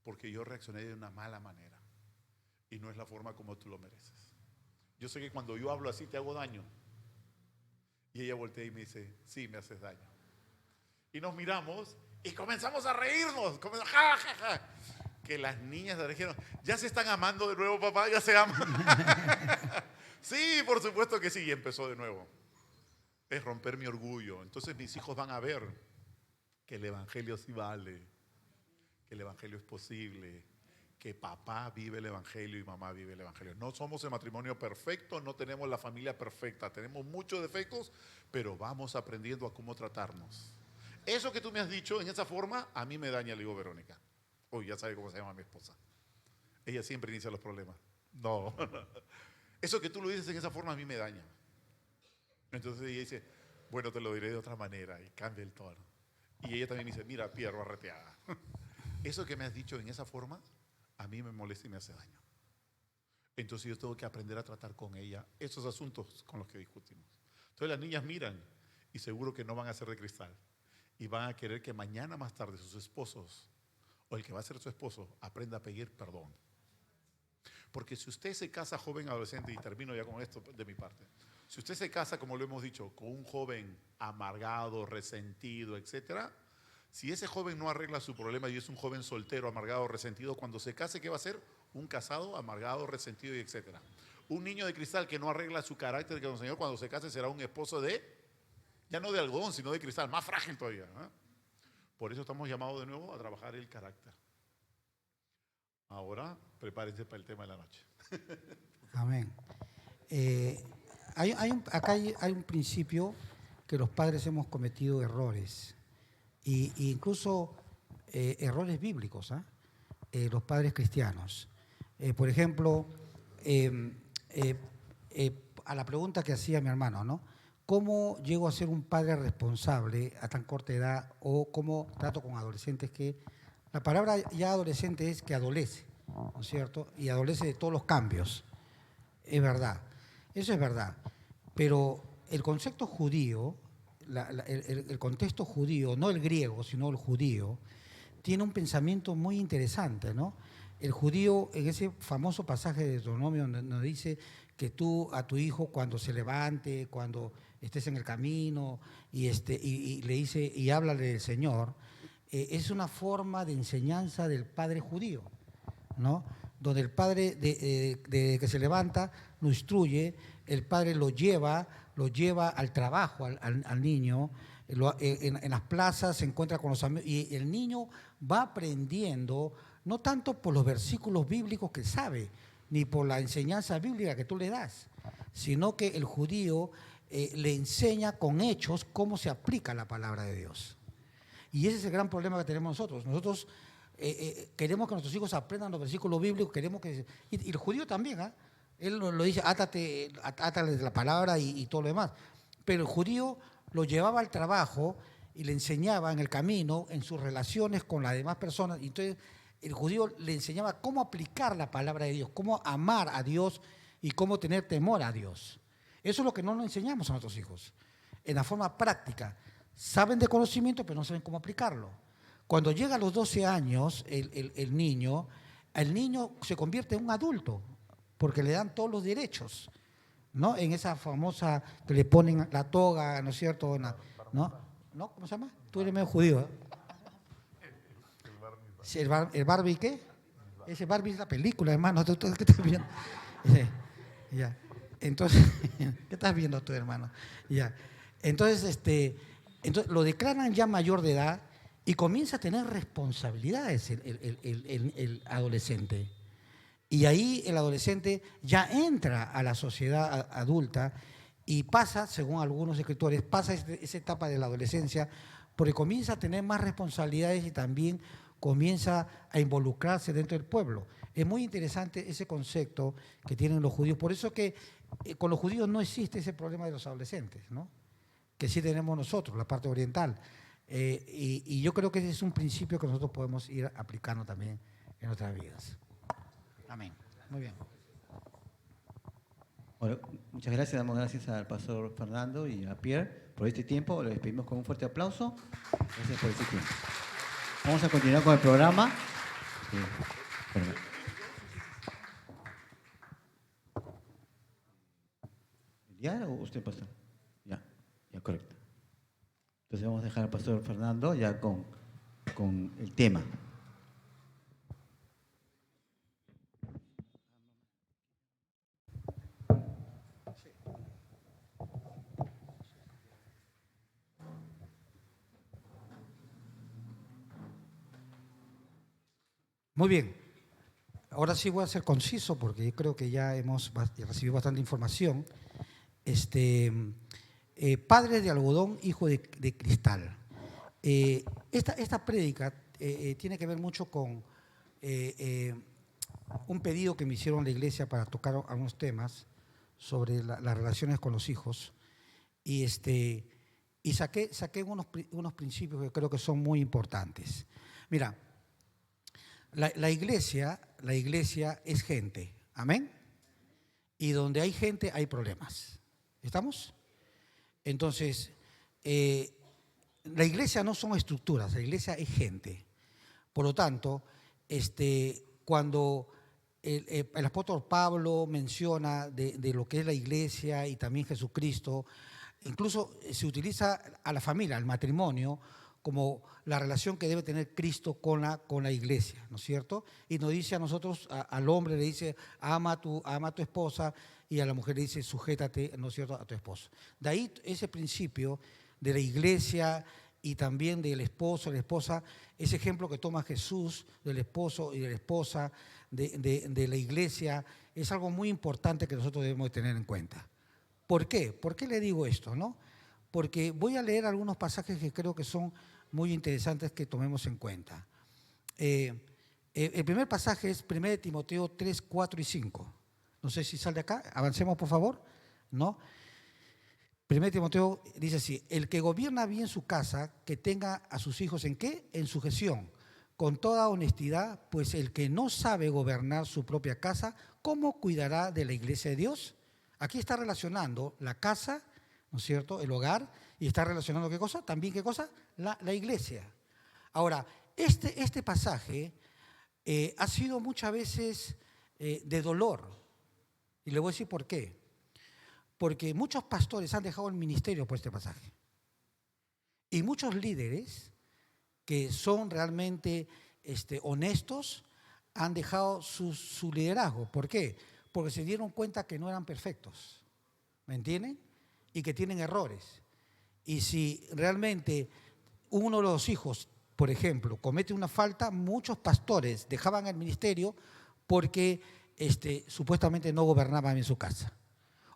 Porque yo reaccioné de una mala manera. Y no es la forma como tú lo mereces. Yo sé que cuando yo hablo así te hago daño. Y ella voltea y me dice, sí, me haces daño. Y nos miramos y comenzamos a reírnos. Ja, ja, ja. Que las niñas le dijeron, ya se están amando de nuevo, papá, ya se aman. Sí, por supuesto que sí. Y empezó de nuevo. Es romper mi orgullo. Entonces mis hijos van a ver que el evangelio sí vale, que el evangelio es posible, que papá vive el evangelio y mamá vive el evangelio. No somos el matrimonio perfecto, no tenemos la familia perfecta, tenemos muchos defectos, pero vamos aprendiendo a cómo tratarnos. Eso que tú me has dicho en esa forma, a mí me daña, le digo Verónica. Uy, ya sabe cómo se llama mi esposa. Ella siempre inicia los problemas. No. Eso que tú lo dices en esa forma, a mí me daña. Entonces ella dice, bueno, te lo diré de otra manera, y cambia el tono. Y ella también dice, mira, Pierro, arreteada. Eso que me has dicho en esa forma, a mí me molesta y me hace daño. Entonces yo tengo que aprender a tratar con ella esos asuntos con los que discutimos. Entonces las niñas miran y seguro que no van a ser de cristal. Y van a querer que mañana más tarde sus esposos, o el que va a ser su esposo, aprenda a pedir perdón. Porque si usted se casa joven, adolescente, y termino ya con esto de mi parte, si usted se casa, como lo hemos dicho, con un joven amargado, resentido, etcétera, si ese joven no arregla su problema y es un joven soltero, amargado, resentido, cuando se case, ¿qué va a ser? Un casado, amargado, resentido y etcétera. Un niño de cristal que no arregla su carácter, que el Señor cuando se case será un esposo ya no de algodón, sino de cristal, más frágil todavía, ¿eh? Por eso estamos llamados de nuevo a trabajar el carácter. Ahora, prepárense para el tema de la noche. Amén. Acá hay un principio que los padres hemos cometido errores, y incluso errores bíblicos, los padres cristianos. Por ejemplo, a la pregunta que hacía mi hermano, ¿no? ¿Cómo llego a ser un padre responsable a tan corta edad? O cómo trato con adolescentes que... La palabra ya adolescente es que adolece, ¿no es cierto? Y adolece de todos los cambios. Es verdad, eso es verdad. Pero el concepto judío, el contexto judío, no el griego, sino el judío, tiene un pensamiento muy interesante, ¿no? El judío, en ese famoso pasaje de Deuteronomio, nos dice que tú a tu hijo cuando se levante, cuando estés en el camino, y le dice, y háblale del Señor, es una forma de enseñanza del padre judío, ¿no? Donde el padre de que se levanta lo instruye, el padre lo lleva lo lleva al trabajo al niño, en las plazas se encuentra con los amigos y el niño va aprendiendo no tanto por los versículos bíblicos que sabe, ni por la enseñanza bíblica que tú le das, sino que el judío le enseña con hechos cómo se aplica la palabra de Dios. Y ese es el gran problema que tenemos nosotros. Nosotros queremos que nuestros hijos aprendan los versículos bíblicos, y el judío también, ¿eh? Él lo dice, átale de la palabra y todo lo demás. Pero el judío lo llevaba al trabajo y le enseñaba en el camino, en sus relaciones con las demás personas. Y entonces el judío le enseñaba cómo aplicar la palabra de Dios, cómo amar a Dios y cómo tener temor a Dios. Eso es lo que no nos enseñamos a nuestros hijos, en la forma práctica. Saben de conocimiento, pero no saben cómo aplicarlo. Cuando llega a los 12 años, el niño se convierte en un adulto, porque le dan todos los derechos, ¿no? En esa famosa que le ponen la toga, ¿no es cierto? ¿No? ¿Cómo se llama? Tú eres medio judío, ¿eh? Sí, ¿el Barbie qué? Ese Barbie es la película, hermano. ¿Tú qué estás viendo? Ya. Entonces, ¿qué estás viendo tú, hermano? Ya. Entonces, lo declaran ya mayor de edad y comienza a tener responsabilidades el adolescente. Y ahí el adolescente ya entra a la sociedad adulta y pasa, según algunos escritores, pasa esa etapa de la adolescencia porque comienza a tener más responsabilidades y también comienza a involucrarse dentro del pueblo. Es muy interesante ese concepto que tienen los judíos. Por eso que con los judíos no existe ese problema de los adolescentes, ¿no? Que sí tenemos nosotros, la parte oriental. Y yo creo que ese es un principio que nosotros podemos ir aplicando también en nuestras vidas. Amén. Muy bien. Bueno, muchas gracias, damos gracias al pastor Fernando y a Pierre por este tiempo. Lo despedimos con un fuerte aplauso. Gracias por este tiempo. Vamos a continuar con el programa. ¿Ya o usted, pastor? Ya, correcto. Entonces vamos a dejar al pastor Fernando ya con el tema. Muy bien. Ahora sí voy a ser conciso porque yo creo que ya hemos recibido bastante información. Padres de algodón, hijo de cristal. Esta prédica tiene que ver mucho con un pedido que me hicieron la iglesia para tocar algunos temas sobre las relaciones con los hijos. Y saqué unos principios que creo que son muy importantes. Mira, la iglesia es gente, ¿amén? Y donde hay gente hay problemas. ¿Estamos? Entonces, la iglesia no son estructuras, la iglesia es gente. Por lo tanto, cuando el apóstol Pablo menciona de lo que es la iglesia y también Jesucristo, incluso se utiliza a la familia, al matrimonio, como la relación que debe tener Cristo con la iglesia, ¿no es cierto? Y nos dice a nosotros, al hombre le dice, ama a tu esposa, y a la mujer le dice, sujétate, ¿no es cierto?, a tu esposo. De ahí ese principio de la iglesia y también del esposo, la esposa, ese ejemplo que toma Jesús del esposo y de la esposa, de la iglesia, es algo muy importante que nosotros debemos de tener en cuenta. ¿Por qué? ¿Por qué le digo esto, no? Porque voy a leer algunos pasajes que creo que son muy interesantes que tomemos en cuenta. El primer pasaje es 1 Timoteo 3, 4 y 5. No sé si sale acá, avancemos por favor, ¿no? 1 Timoteo dice así, el que gobierna bien su casa, que tenga a sus hijos ¿en qué? En sujeción, con toda honestidad, pues el que no sabe gobernar su propia casa, ¿cómo cuidará de la iglesia de Dios? Aquí está relacionando la casa, ¿no es cierto?, el hogar, y está relacionando ¿qué cosa? También ¿qué cosa? La iglesia. Ahora, este pasaje ha sido muchas veces de dolor, y le voy a decir por qué. Porque muchos pastores han dejado el ministerio por este pasaje. Y muchos líderes que son realmente honestos han dejado su liderazgo. ¿Por qué? Porque se dieron cuenta que no eran perfectos. ¿Me entienden? y que tienen errores. Y si realmente uno de los hijos, por ejemplo, comete una falta, muchos pastores dejaban el ministerio porque supuestamente no gobernaban en su casa.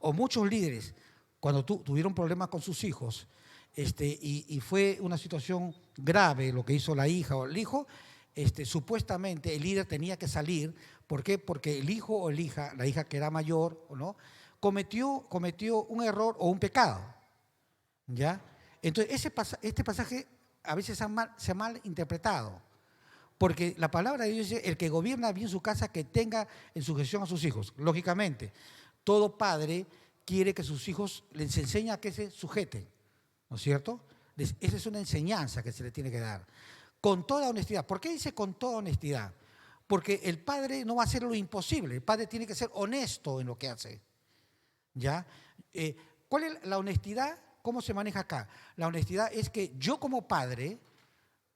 O muchos líderes, cuando tuvieron problemas con sus hijos, y fue una situación grave lo que hizo la hija o el hijo, supuestamente el líder tenía que salir. ¿Por qué? Porque el hijo o la hija que era mayor, ¿o no?, cometió un error o un pecado, ¿ya? Entonces, este pasaje a veces se ha mal interpretado, porque la palabra de Dios dice: el que gobierna bien su casa, que tenga en sujeción a sus hijos. Lógicamente, todo padre quiere que sus hijos les enseñen a que se sujeten, ¿no es cierto? Esa es una enseñanza que se le tiene que dar, con toda honestidad. ¿Por qué dice con toda honestidad? Porque el padre no va a hacer lo imposible, el padre tiene que ser honesto en lo que hace, ¿ya? ¿Cuál es la honestidad? ¿Cómo se maneja acá? La honestidad es que yo como padre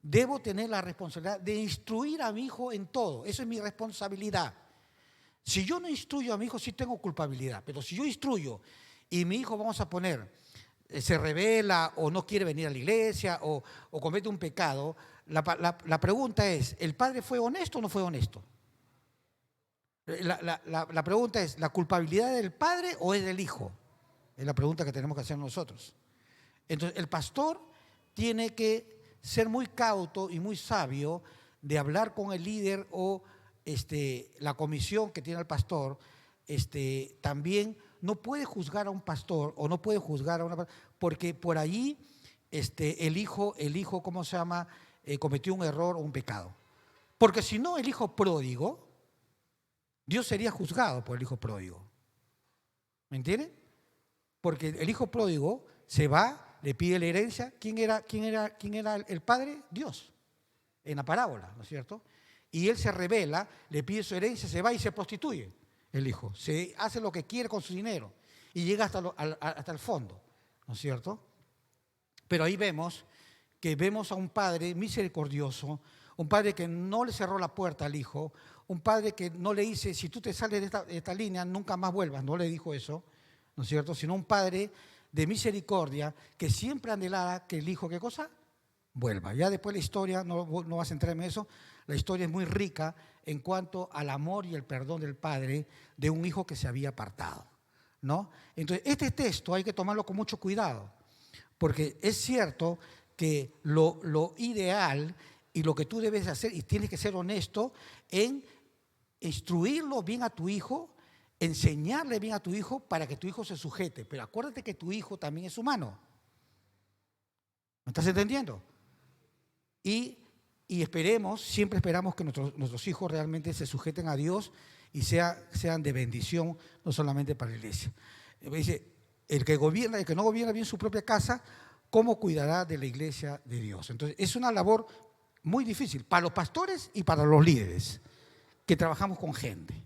debo tener la responsabilidad de instruir a mi hijo en todo. Eso es mi responsabilidad. Si yo no instruyo a mi hijo, sí tengo culpabilidad. Pero si yo instruyo y mi hijo, vamos a poner, se rebela o no quiere venir a la iglesia o comete un pecado, la pregunta es: ¿el padre fue honesto o no fue honesto? La pregunta es: ¿la culpabilidad es del padre o es del hijo? Es la pregunta que tenemos que hacer nosotros. Entonces, el pastor tiene que ser muy cauto y muy sabio de hablar con el líder o la comisión que tiene el pastor. También no puede juzgar a un pastor o no puede juzgar a una persona, porque por allí el hijo, ¿cómo se llama?, cometió un error o un pecado. Porque si no, el hijo pródigo, Dios sería juzgado por el hijo pródigo. ¿Me entienden? Porque el hijo pródigo se va, le pide la herencia. ¿Quién era el padre? Dios, en la parábola, ¿no es cierto? Y él se rebela, le pide su herencia, se va y se prostituye. El hijo se hace lo que quiere con su dinero y llega hasta el fondo, ¿no es cierto? Pero ahí vemos a un padre misericordioso, un padre que no le cerró la puerta al hijo, un padre que no le dice: si tú te sales de esta línea, nunca más vuelvas. No le dijo eso, ¿no es cierto? Sino un padre de misericordia que siempre anhelara que el hijo, ¿qué cosa?, vuelva. Ya después la historia, no vas a centrarme en eso, la historia es muy rica en cuanto al amor y el perdón del padre de un hijo que se había apartado, ¿no? Entonces, este texto hay que tomarlo con mucho cuidado, porque es cierto que lo ideal y lo que tú debes hacer, y tienes que ser honesto en instruirlo bien a tu hijo, enseñarle bien a tu hijo para que tu hijo se sujete. Pero acuérdate que tu hijo también es humano. ¿Me estás entendiendo? Y siempre esperamos que nuestros hijos realmente se sujeten a Dios y sean de bendición, no solamente para la iglesia. Dice: el que no gobierna bien su propia casa, ¿cómo cuidará de la iglesia de Dios? Entonces, es una labor muy difícil para los pastores y para los líderes que trabajamos con gente.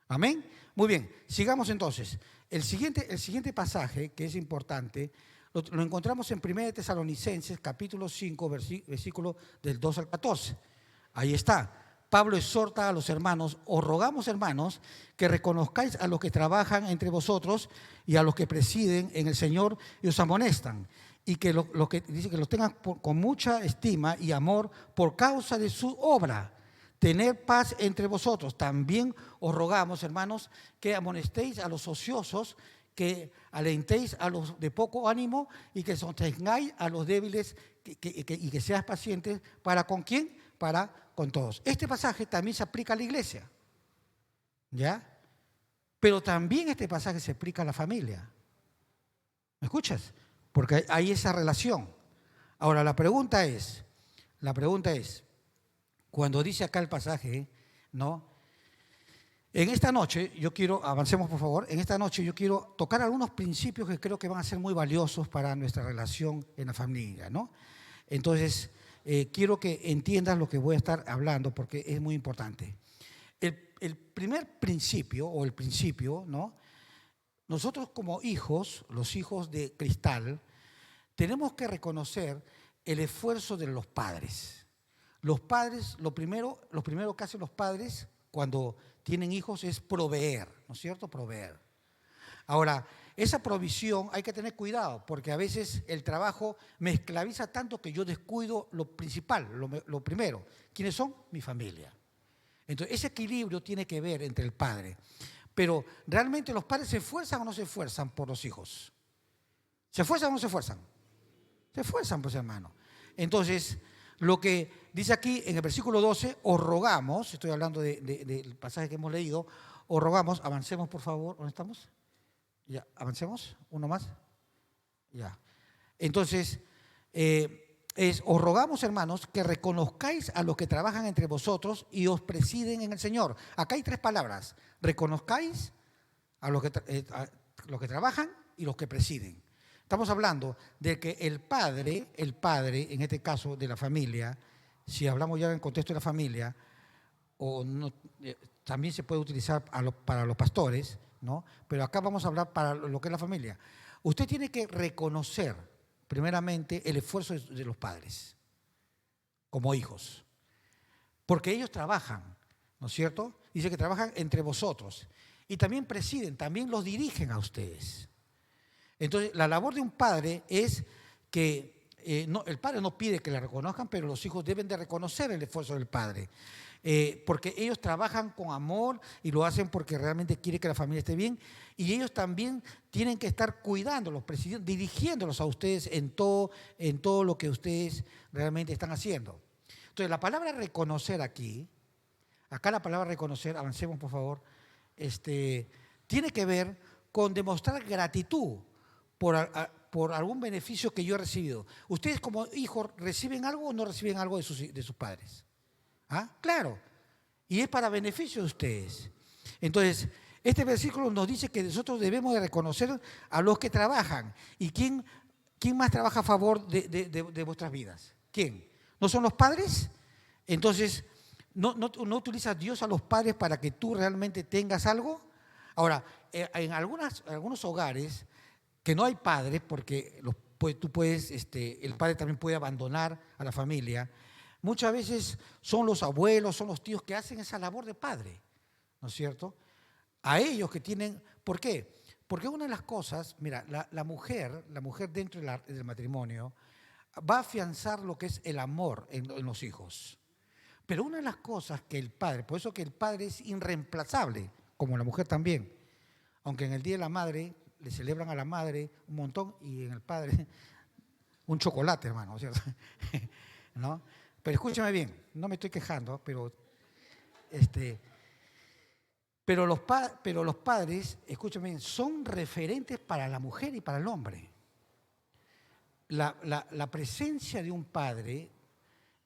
Amén. Muy bien, sigamos entonces. El siguiente pasaje, que es importante, lo encontramos en 1 Tesalonicenses, capítulo 5, versículo del 2 al 14. Ahí está. Pablo exhorta a los hermanos: os rogamos, hermanos, que reconozcáis a los que trabajan entre vosotros y a los que presiden en el Señor y os amonestan, y que dice que los tengan con mucha estima y amor por causa de su obra. Tener paz entre vosotros. También os rogamos, hermanos, que amonestéis a los ociosos, que alentéis a los de poco ánimo y que sostengáis a los débiles y que seas pacientes. ¿Para con quién? Para con todos. Este pasaje también se aplica a la iglesia, ¿ya? Pero también este pasaje se aplica a la familia. ¿Me escuchas? Porque hay esa relación. Ahora, la pregunta es, cuando dice acá el pasaje, ¿no? En esta noche, avancemos por favor, en esta noche yo quiero tocar algunos principios que creo que van a ser muy valiosos para nuestra relación en la familia, ¿no? Entonces, quiero que entiendas lo que voy a estar hablando porque es muy importante. El primer principio, ¿no? Nosotros como hijos, los hijos de cristal, tenemos que reconocer el esfuerzo de los padres. Los padres, lo primero que hacen los padres cuando tienen hijos es proveer, ¿no es cierto? Proveer. Ahora, esa provisión hay que tener cuidado, porque a veces el trabajo me esclaviza tanto que yo descuido lo principal, lo primero. ¿Quiénes son? Mi familia. Entonces, ese equilibrio tiene que ver entre el padre. Pero, ¿realmente los padres se esfuerzan o no se esfuerzan por los hijos? ¿Se esfuerzan o no se esfuerzan? Se esfuerzan, pues, hermano. Entonces, lo que dice aquí en el versículo 12, os rogamos, estoy hablando del pasaje que hemos leído, os rogamos, avancemos por favor, ¿dónde estamos? Ya, avancemos, uno más. Ya. Entonces, os rogamos, hermanos, que reconozcáis a los que trabajan entre vosotros y os presiden en el Señor. Acá hay 3 palabras, reconozcáis a los que trabajan y los que presiden. Estamos hablando de que el padre, en este caso de la familia, si hablamos ya en el contexto de la familia, o no, también se puede utilizar para los pastores, ¿no? Pero acá vamos a hablar para lo que es la familia. Usted tiene que reconocer, primeramente, el esfuerzo de los padres, como hijos, porque ellos trabajan, ¿no es cierto? Dice que trabajan entre vosotros y también presiden, también los dirigen a ustedes. Entonces, la labor de un padre es que el padre no pide que le reconozcan, pero los hijos deben de reconocer el esfuerzo del padre, porque ellos trabajan con amor y lo hacen porque realmente quieren que la familia esté bien, y ellos también tienen que estar cuidándolos, dirigiéndolos a ustedes en todo lo que ustedes realmente están haciendo. Entonces, la palabra reconocer acá la palabra reconocer, avancemos por favor, tiene que ver con demostrar gratitud por algún beneficio que yo he recibido. ¿Ustedes como hijos reciben algo o no reciben algo de sus padres? ¿Ah? Claro. Y es para beneficio de ustedes. Entonces, este versículo nos dice que nosotros debemos de reconocer a los que trabajan. ¿Y quién más trabaja a favor de vuestras vidas? ¿Quién? ¿No son los padres? Entonces, ¿no utiliza Dios a los padres para que tú realmente tengas algo? Ahora, en algunos hogares que no hay padres, porque el padre también puede abandonar a la familia, muchas veces son los abuelos, son los tíos que hacen esa labor de padre, ¿no es cierto? A ellos que tienen, ¿por qué? Porque una de las cosas, mira, la mujer dentro del matrimonio va a afianzar lo que es el amor en los hijos. Pero una de las cosas que el padre, por eso que el padre es irreemplazable, como la mujer también, aunque en el Día de la Madre le celebran a la madre un montón y en el padre un chocolate, hermano, ¿cierto? ¿No? Pero escúchame bien, no me estoy quejando, pero los padres, escúchame bien, son referentes para la mujer y para el hombre. La presencia de un padre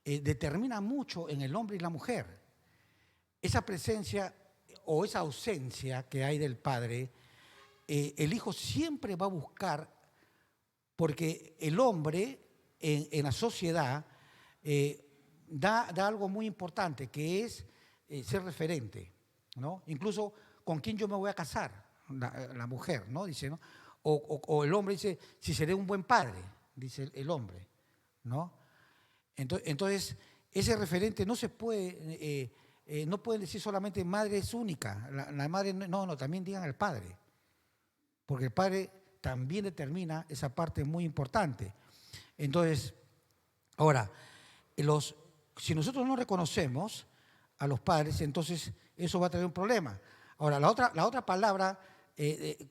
determina mucho en el hombre y la mujer. Esa presencia o esa ausencia que hay del padre, el hijo siempre va a buscar, porque el hombre en la sociedad da algo muy importante, que es ser referente, ¿no? Incluso con quién yo me voy a casar, la mujer, ¿no? Dice, ¿no? O el hombre dice, si seré un buen padre, dice el hombre, ¿no? Entonces, ese referente no se puede, no pueden decir solamente madre es única, la madre no, también digan al padre, porque el padre también determina esa parte muy importante. Entonces, ahora, si nosotros no reconocemos a los padres, entonces eso va a traer un problema. Ahora, la otra palabra,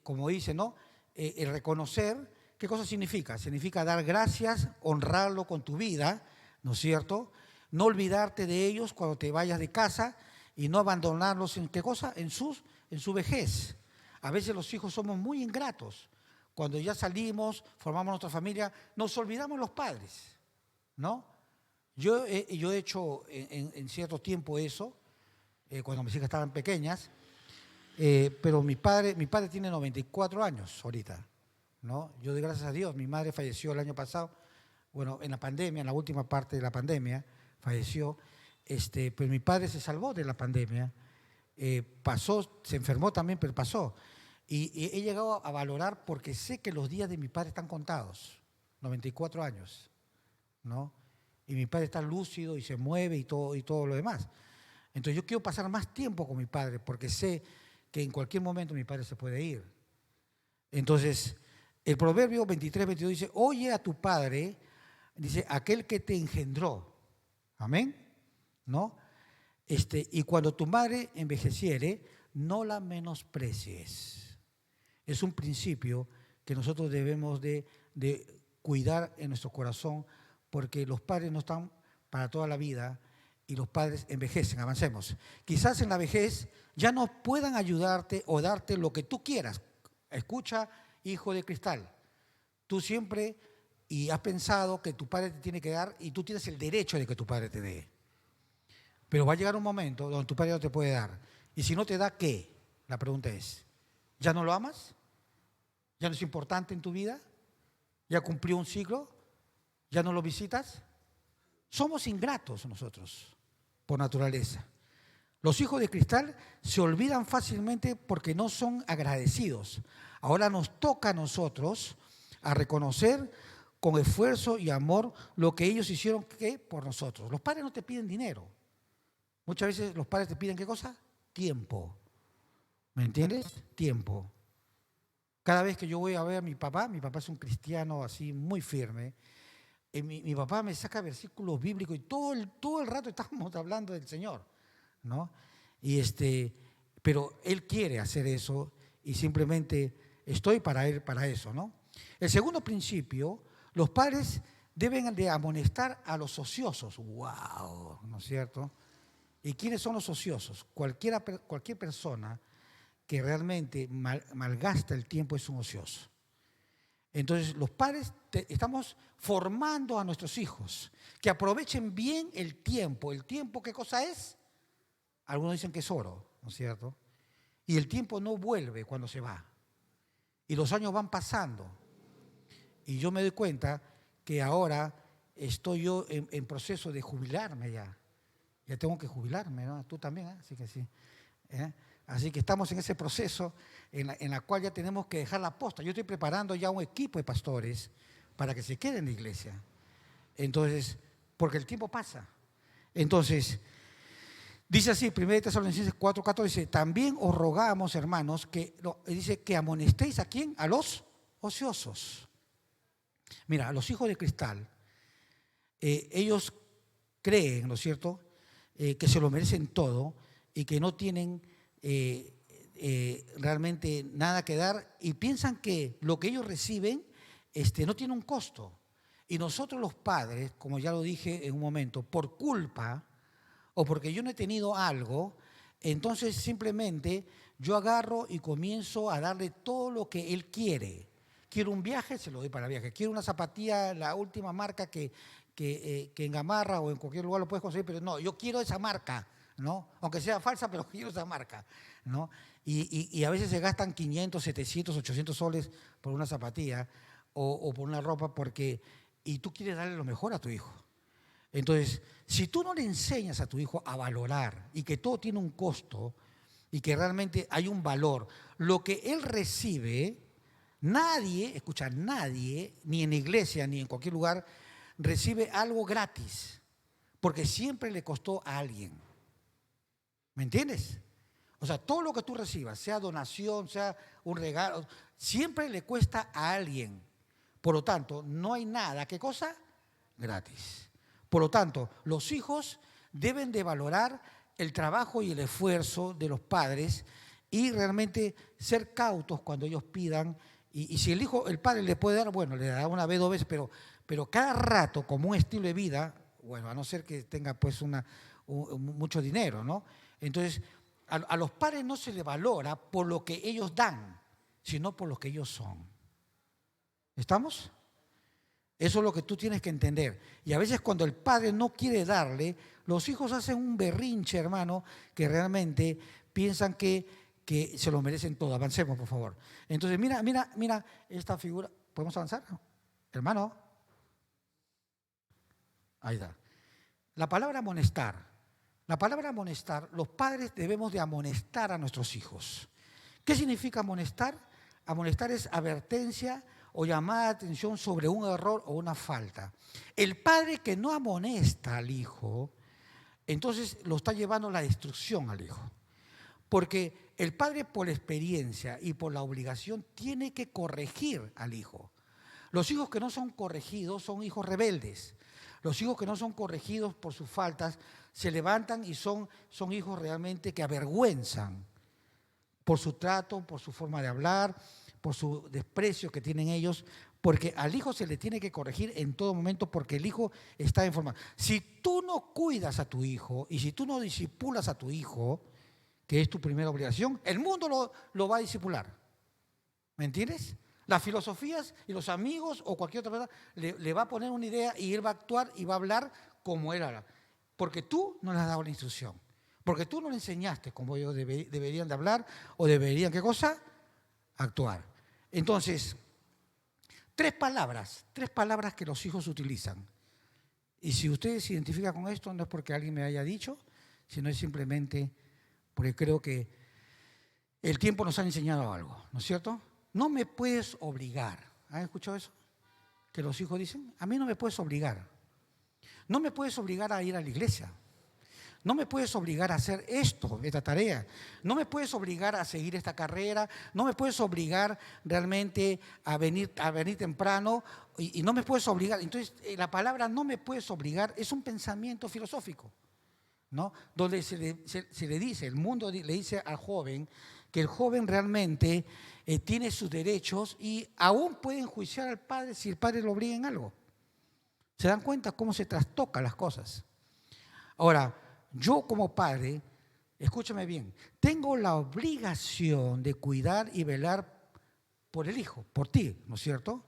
como dice, ¿no? El reconocer, ¿qué cosa significa? Significa dar gracias, honrarlo con tu vida, ¿no es cierto? No olvidarte de ellos cuando te vayas de casa y no abandonarlos en qué cosa, en su vejez. A veces los hijos somos muy ingratos. Cuando ya salimos, formamos nuestra familia, nos olvidamos los padres, ¿no? Yo he hecho en cierto tiempo eso, cuando mis hijas estaban pequeñas, pero mi padre tiene 94 años ahorita, ¿no? Yo doy gracias a Dios, mi madre falleció el año pasado, bueno, en la pandemia, en la última parte de la pandemia, falleció, pero mi padre se salvó de la pandemia, pasó, se enfermó también, pero pasó. Y he llegado a valorar porque sé que los días de mi padre están contados, 94 años, ¿no? Y mi padre está lúcido y se mueve y todo lo demás. Entonces yo quiero pasar más tiempo con mi padre porque sé que en cualquier momento mi padre se puede ir. Entonces, el Proverbio 23-22 dice, oye a tu padre, dice, aquel que te engendró. Amén. ¿No? Y cuando tu madre envejeciere, no la menosprecies. Es un principio que nosotros debemos de cuidar en nuestro corazón, porque los padres no están para toda la vida y los padres envejecen. Avancemos. Quizás en la vejez ya no puedan ayudarte o darte lo que tú quieras. Escucha, hijo de cristal, tú siempre y has pensado que tu padre te tiene que dar y tú tienes el derecho de que tu padre te dé. Pero va a llegar un momento donde tu padre no te puede dar. Y si no te da, ¿qué? La pregunta es, ¿ya no lo amas? ¿Ya no es importante en tu vida? ¿Ya cumplió un ciclo? ¿Ya no lo visitas? Somos ingratos nosotros, por naturaleza. Los hijos de cristal se olvidan fácilmente porque no son agradecidos. Ahora nos toca a nosotros a reconocer con esfuerzo y amor lo que ellos hicieron por nosotros. Los padres no te piden dinero. Muchas veces los padres te piden ¿qué cosa? Tiempo. ¿Me entiendes? Tiempo. Cada vez que yo voy a ver a mi papá es un cristiano así muy firme. Mi papá me saca versículos bíblicos y todo el rato estamos hablando del Señor, ¿no? Pero Él quiere hacer eso y simplemente estoy para Él, para eso, ¿no? El segundo principio, los padres deben de amonestar a los ociosos. ¡Wow! ¿No es cierto? ¿Y quiénes son los ociosos? Cualquier persona que realmente malgasta el tiempo es un ocioso. Entonces, los padres estamos formando a nuestros hijos que aprovechen bien el tiempo. ¿El tiempo qué cosa es? Algunos dicen que es oro, ¿no es cierto? Y el tiempo no vuelve cuando se va. Y los años van pasando. Y yo me doy cuenta que ahora estoy yo en proceso de jubilarme ya. Ya tengo que jubilarme, ¿no? Tú también, ¿eh? Así que sí. Así que estamos en ese proceso en la cual ya tenemos que dejar la posta. Yo estoy preparando ya un equipo de pastores para que se queden en la iglesia. Entonces, porque el tiempo pasa. Entonces, dice así, 1 Tesalonicenses 4:14, dice, también os rogamos, hermanos, dice que amonestéis ¿a quién? A los ociosos. Mira, a los hijos de cristal, ellos creen, ¿no es cierto?, que se lo merecen todo y que no tienen realmente nada que dar y piensan que lo que ellos reciben no tiene un costo. Y nosotros los padres, como ya lo dije en un momento, por culpa o porque yo no he tenido algo, entonces simplemente yo agarro y comienzo a darle todo lo que él quiere. Quiero un viaje, se lo doy para el viaje. Quiero una zapatilla, la última marca que en Gamarra o en cualquier lugar lo puedes conseguir, pero no, yo quiero esa marca, ¿no? Aunque sea falsa, pero quiero esa marca, ¿no? Y a veces se gastan 500, 700, 800 soles por una zapatilla o por una ropa y tú quieres darle lo mejor a tu hijo. Entonces, si tú no le enseñas a tu hijo a valorar y que todo tiene un costo y que realmente hay un valor, lo que él recibe, nadie, ni en la iglesia ni en cualquier lugar, recibe algo gratis, porque siempre le costó a alguien. ¿Me entiendes? O sea, todo lo que tú recibas, sea donación, sea un regalo, siempre le cuesta a alguien. Por lo tanto, no hay nada, ¿qué cosa? Gratis. Por lo tanto, los hijos deben de valorar el trabajo y el esfuerzo de los padres y realmente ser cautos cuando ellos pidan. Y si el padre le puede dar, bueno, le dará una vez, 2 veces, pero cada rato como un estilo de vida, bueno, a no ser que tenga pues mucho dinero, ¿no? Entonces, a los padres no se les valora por lo que ellos dan, sino por lo que ellos son. ¿Estamos? Eso es lo que tú tienes que entender. Y a veces cuando el padre no quiere darle, los hijos hacen un berrinche, hermano, que realmente piensan que se lo merecen todo. Avancemos, por favor. Entonces, mira esta figura. ¿Podemos avanzar? Hermano. Ahí está. La palabra amonestar. La palabra amonestar, los padres debemos de amonestar a nuestros hijos. ¿Qué significa amonestar? Amonestar es advertencia o llamada de atención sobre un error o una falta. El padre que no amonesta al hijo, entonces lo está llevando a la destrucción al hijo. Porque el padre por la experiencia y por la obligación tiene que corregir al hijo. Los hijos que no son corregidos son hijos rebeldes. Los hijos que no son corregidos por sus faltas se levantan y son hijos realmente que avergüenzan por su trato, por su forma de hablar, por su desprecio que tienen ellos, porque al hijo se le tiene que corregir en todo momento porque el hijo está en forma. Si tú no cuidas a tu hijo y si tú no disipulas a tu hijo, que es tu primera obligación, el mundo lo va a disipular. ¿Me entiendes? Las filosofías y los amigos o cualquier otra persona le va a poner una idea y él va a actuar y va a hablar como él habla. Porque tú no le has dado la instrucción. Porque tú no le enseñaste cómo ellos deberían de hablar o deberían, ¿qué cosa? Actuar. Entonces, tres palabras que los hijos utilizan. Y si ustedes se identifican con esto, no es porque alguien me haya dicho, sino es simplemente porque creo que el tiempo nos ha enseñado algo, ¿no es cierto? No me puedes obligar. ¿Han escuchado eso? Que los hijos dicen, a mí no me puedes obligar. No me puedes obligar a ir a la iglesia. No me puedes obligar a hacer esta tarea. No me puedes obligar a seguir esta carrera. No me puedes obligar realmente a venir temprano y no me puedes obligar. Entonces, la palabra no me puedes obligar es un pensamiento filosófico, ¿no? Donde se le dice, el mundo le dice al joven que el joven realmente tiene sus derechos y aún puede enjuiciar al padre si el padre lo obliga en algo. ¿Se dan cuenta cómo se trastocan las cosas? Ahora, yo como padre, escúchame bien, tengo la obligación de cuidar y velar por el hijo, por ti, ¿no es cierto?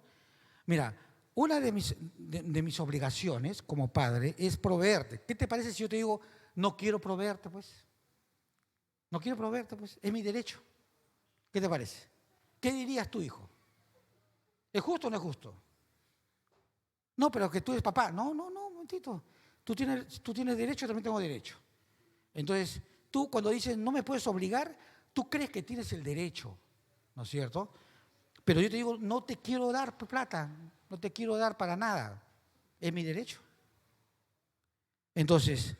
Mira, una de mis obligaciones como padre es proveerte. ¿Qué te parece si yo te digo, no quiero proveerte, pues? No quiero proveerte, pues, es mi derecho. ¿Qué te parece? ¿Qué dirías tu hijo? ¿Es justo o no es justo? No, pero que tú eres papá. No, un momentito. Tú tienes derecho, yo también tengo derecho. Entonces, tú cuando dices no me puedes obligar, tú crees que tienes el derecho, ¿no es cierto? Pero yo te digo, no te quiero dar plata, no te quiero dar para nada. Es mi derecho. Entonces,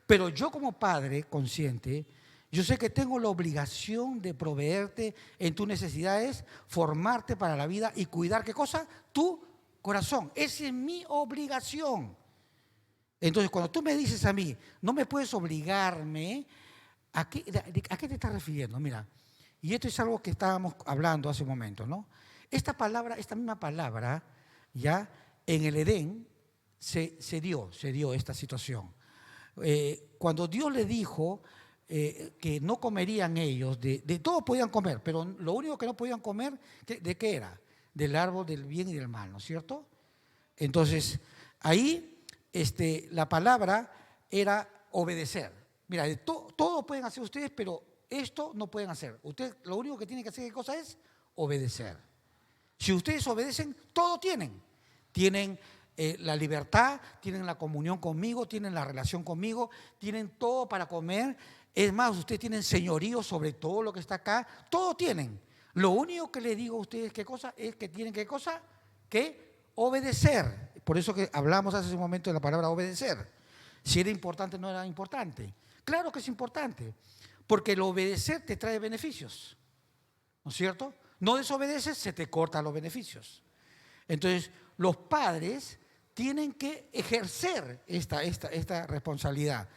pero yo como padre consciente, yo sé que tengo la obligación de proveerte en tus necesidades, formarte para la vida y cuidar, ¿qué cosa? Tu corazón. Esa es mi obligación. Entonces, cuando tú me dices a mí, no me puedes obligarme, ¿a qué te estás refiriendo? Mira, y esto es algo que estábamos hablando hace un momento, ¿no? Esta misma palabra, ya en el Edén se dio esta situación. Cuando Dios le dijo que no comerían ellos, de todo podían comer, pero lo único que no podían comer, ¿de qué era? Del árbol del bien y del mal, ¿no es cierto? Entonces, ahí la palabra era obedecer. Mira, todo pueden hacer ustedes, pero esto no pueden hacer. Ustedes lo único que tienen que hacer, ¿qué cosa es? Obedecer. Si ustedes obedecen, todo tienen. Tienen la libertad, tienen la comunión conmigo, tienen la relación conmigo, tienen todo para comer. Es más, ustedes tienen señorío sobre todo lo que está acá. Todo tienen. Lo único que les digo a ustedes, ¿qué cosa? Es que tienen, ¿qué cosa? Que obedecer. Por eso que hablamos hace un momento de la palabra obedecer. Si era importante o no era importante. Claro que es importante, porque el obedecer te trae beneficios, ¿no es cierto? No desobedeces, se te cortan los beneficios. Entonces, los padres tienen que ejercer esta responsabilidad.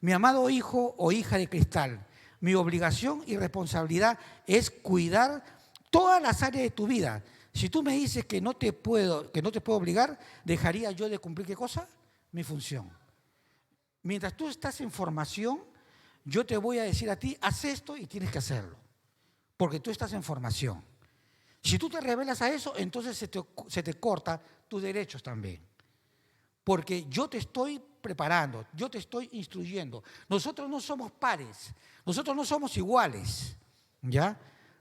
Mi amado hijo o hija de cristal, mi obligación y responsabilidad es cuidar todas las áreas de tu vida. Si tú me dices que no te puedo obligar, ¿dejaría yo de cumplir qué cosa? Mi función. Mientras tú estás en formación, yo te voy a decir a ti, haz esto y tienes que hacerlo. Porque tú estás en formación. Si tú te rebelas a eso, entonces se te corta tus derechos también. Porque yo te estoy preparando, yo te estoy instruyendo. Nosotros no somos pares, nosotros no somos iguales, ¿ya?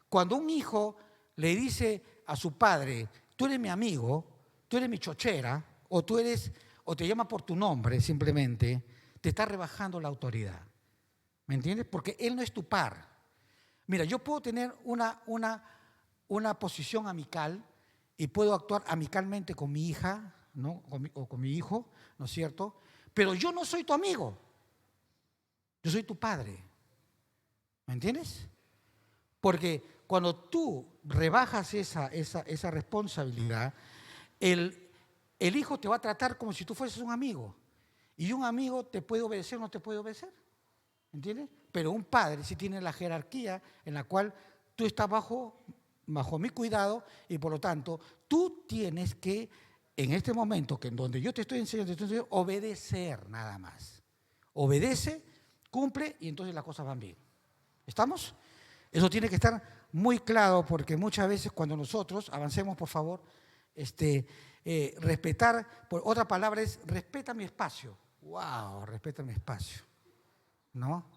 Cuando un hijo le dice a su padre, tú eres mi amigo, tú eres mi chochera, o te llama por tu nombre simplemente, te está rebajando la autoridad. ¿Me entiendes? Porque él no es tu par. Mira, yo puedo tener una posición amical y puedo actuar amicalmente con mi hija, ¿no? O con mi hijo, ¿no es cierto? Pero yo no soy tu amigo, yo soy tu padre. ¿Me entiendes? Porque cuando tú rebajas esa responsabilidad, el hijo te va a tratar como si tú fueses un amigo. Y un amigo te puede obedecer o no te puede obedecer. ¿Entiendes? Pero un padre sí tiene la jerarquía en la cual tú estás bajo mi cuidado y por lo tanto tú tienes que, en este momento que en donde yo te estoy enseñando, obedecer nada más. Obedece, cumple y entonces las cosas van bien. ¿Estamos? Eso tiene que estar muy claro porque muchas veces cuando nosotros, avancemos por favor, respetar, otra palabra es respeta mi espacio. ¡Wow! Respeta mi espacio. ¿No?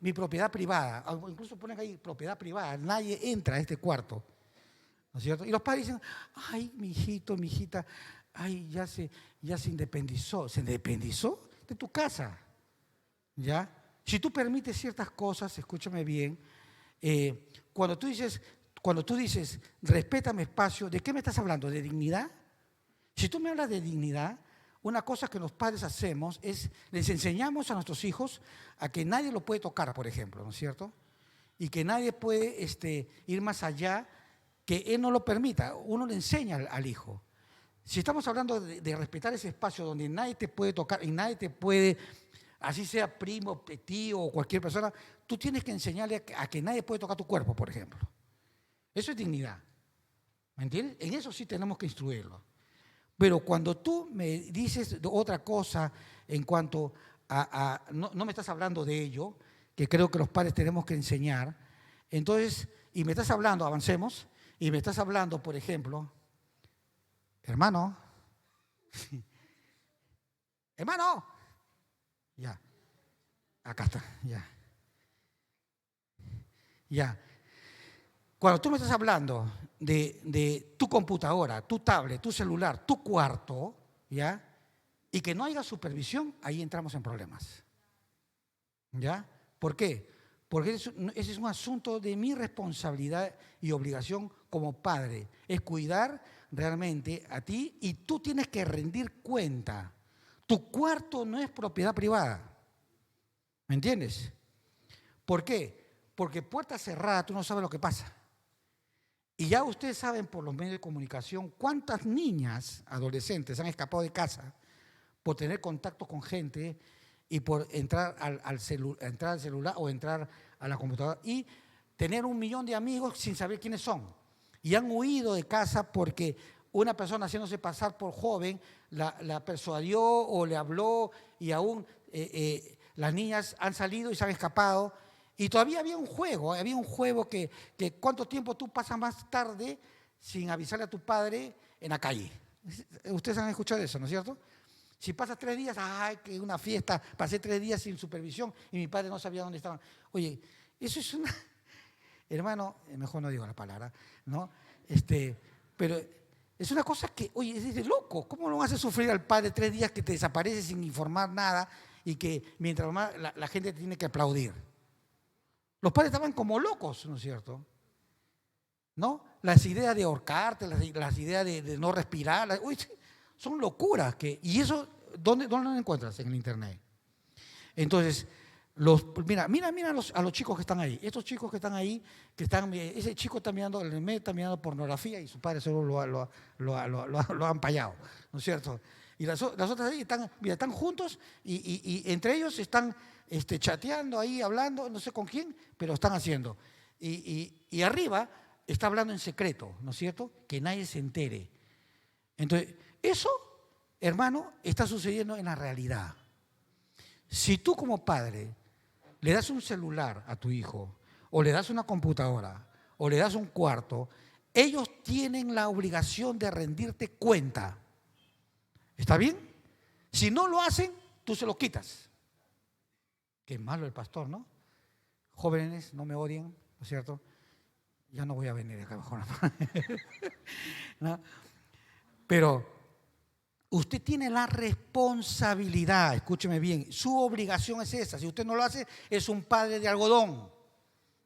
Mi propiedad privada, incluso ponen ahí propiedad privada, nadie entra a este cuarto, ¿no es cierto? Y los padres dicen, ay, mi hijito, mi hijita, ay, ya se independizó. ¿Se independizó? De tu casa, ¿ya? Si tú permites ciertas cosas, escúchame bien, cuando tú dices, respeta mi espacio, ¿de qué me estás hablando? ¿De dignidad? Si tú me hablas de dignidad, una cosa que los padres hacemos es, les enseñamos a nuestros hijos a que nadie lo puede tocar, por ejemplo, ¿no es cierto? Y que nadie puede ir más allá, que él no lo permita. Uno le enseña al hijo. Si estamos hablando de respetar ese espacio donde nadie te puede tocar y nadie te puede, así sea primo, tío o cualquier persona, tú tienes que enseñarle a que nadie puede tocar tu cuerpo, por ejemplo. Eso es dignidad. ¿Me entiendes? En eso sí tenemos que instruirlo. Pero cuando tú me dices otra cosa en cuanto no me estás hablando de ello, que creo que los padres tenemos que enseñar, entonces, y me estás hablando, avancemos, y me estás hablando, por ejemplo, hermano, hermano, ya, acá está, ya. Cuando tú me estás hablando de tu computadora, tu tablet, tu celular, tu cuarto, ¿ya? Y que no haya supervisión, ahí entramos en problemas. ¿Ya? ¿Por qué? Porque ese es un asunto de mi responsabilidad y obligación como padre. Es cuidar realmente a ti y tú tienes que rendir cuenta. Tu cuarto no es propiedad privada. ¿Me entiendes? ¿Por qué? Porque puerta cerrada tú no sabes lo que pasa. Y ya ustedes saben por los medios de comunicación cuántas niñas, adolescentes, han escapado de casa por tener contacto con gente y por entrar al celular o entrar a la computadora y tener 1 millón de amigos sin saber quiénes son. Y han huido de casa porque una persona haciéndose pasar por joven la persuadió o le habló y aún las niñas han salido y se han escapado. Y todavía había un juego que cuánto tiempo tú pasas más tarde sin avisarle a tu padre en la calle. Ustedes han escuchado eso, ¿no es cierto? Si pasas 3 días, ay, que una fiesta, pasé 3 días sin supervisión y mi padre no sabía dónde estaban. Oye, eso es una... Hermano, mejor no digo la palabra, ¿no? Pero es una cosa que, oye, es de loco. ¿Cómo lo hace sufrir al padre 3 días que te desaparece sin informar nada y que mientras más la gente te tiene que aplaudir? Los padres estaban como locos, ¿no es cierto? ¿No? Las ideas de ahorcarte, las ideas de no respirar, uy, son locuras. ¿Y eso dónde lo encuentras? En el internet. Entonces, mira a los chicos que están ahí. Estos chicos que están ahí, ese chico está mirando, el medio está mirando pornografía y su padre solo lo ha ampallado, ¿no es cierto? Y las otras ahí están juntos y entre ellos están chateando ahí, hablando, no sé con quién, pero están haciendo. Y arriba está hablando en secreto, ¿no es cierto? Que nadie se entere. Entonces, eso, hermano, está sucediendo en la realidad. Si tú como padre le das un celular a tu hijo, o le das una computadora, o le das un cuarto, ellos tienen la obligación de rendirte cuenta. ¿Está bien? Si no lo hacen, tú se lo quitas. Qué malo el pastor, ¿no? Jóvenes, no me odien, ¿no es cierto? Ya no voy a venir acá mejor. ¿No? Pero usted tiene la responsabilidad, escúcheme bien, su obligación es esa. Si usted no lo hace, es un padre de algodón.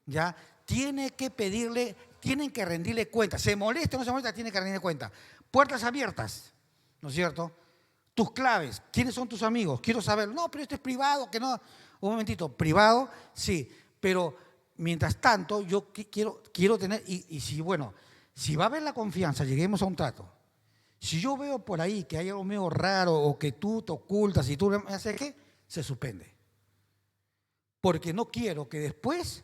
¿Ya? Tiene que pedirle, tienen que rendirle cuenta. Se molesta o no se molesta, tiene que rendirle cuenta. Puertas abiertas, ¿no es cierto? Tus claves, ¿quiénes son tus amigos? Quiero saber. No, pero esto es privado, que no. Un momentito, privado, sí, Pero mientras tanto, yo quiero tener, y si, bueno, si va a haber la confianza, lleguemos a un trato. Si yo veo por ahí que hay algo medio raro o que tú te ocultas y tú me haces qué, se suspende. Porque no quiero que después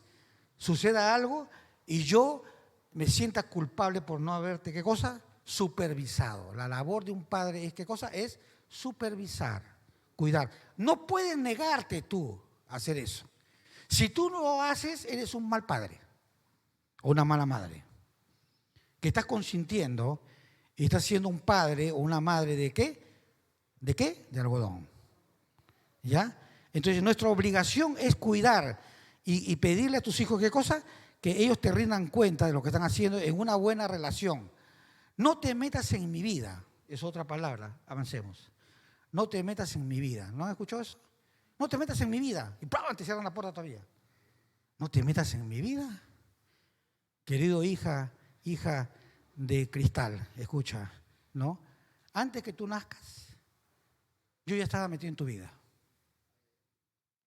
suceda algo y yo me sienta culpable por no haberte, ¿qué cosa? Supervisado. La labor de un padre es, ¿qué cosa? Es supervisar, cuidar. No puedes negarte tú a hacer eso. Si tú no lo haces, eres un mal padre o una mala madre. Que estás consintiendo y estás siendo un padre o una madre ¿de qué? ¿De qué? De algodón. ¿Ya? Entonces nuestra obligación es cuidar y pedirle a tus hijos, ¿qué cosa? Que ellos te rindan cuenta de lo que están haciendo en una buena relación. No te metas en mi vida, es otra palabra, avancemos. No te metas en mi vida, ¿no has escuchado eso? No te metas en mi vida. Y ¡pam! Te cierran la puerta todavía. No te metas en mi vida. Querido hija de cristal, escucha, ¿no? Antes que tú nazcas, yo ya estaba metido en tu vida.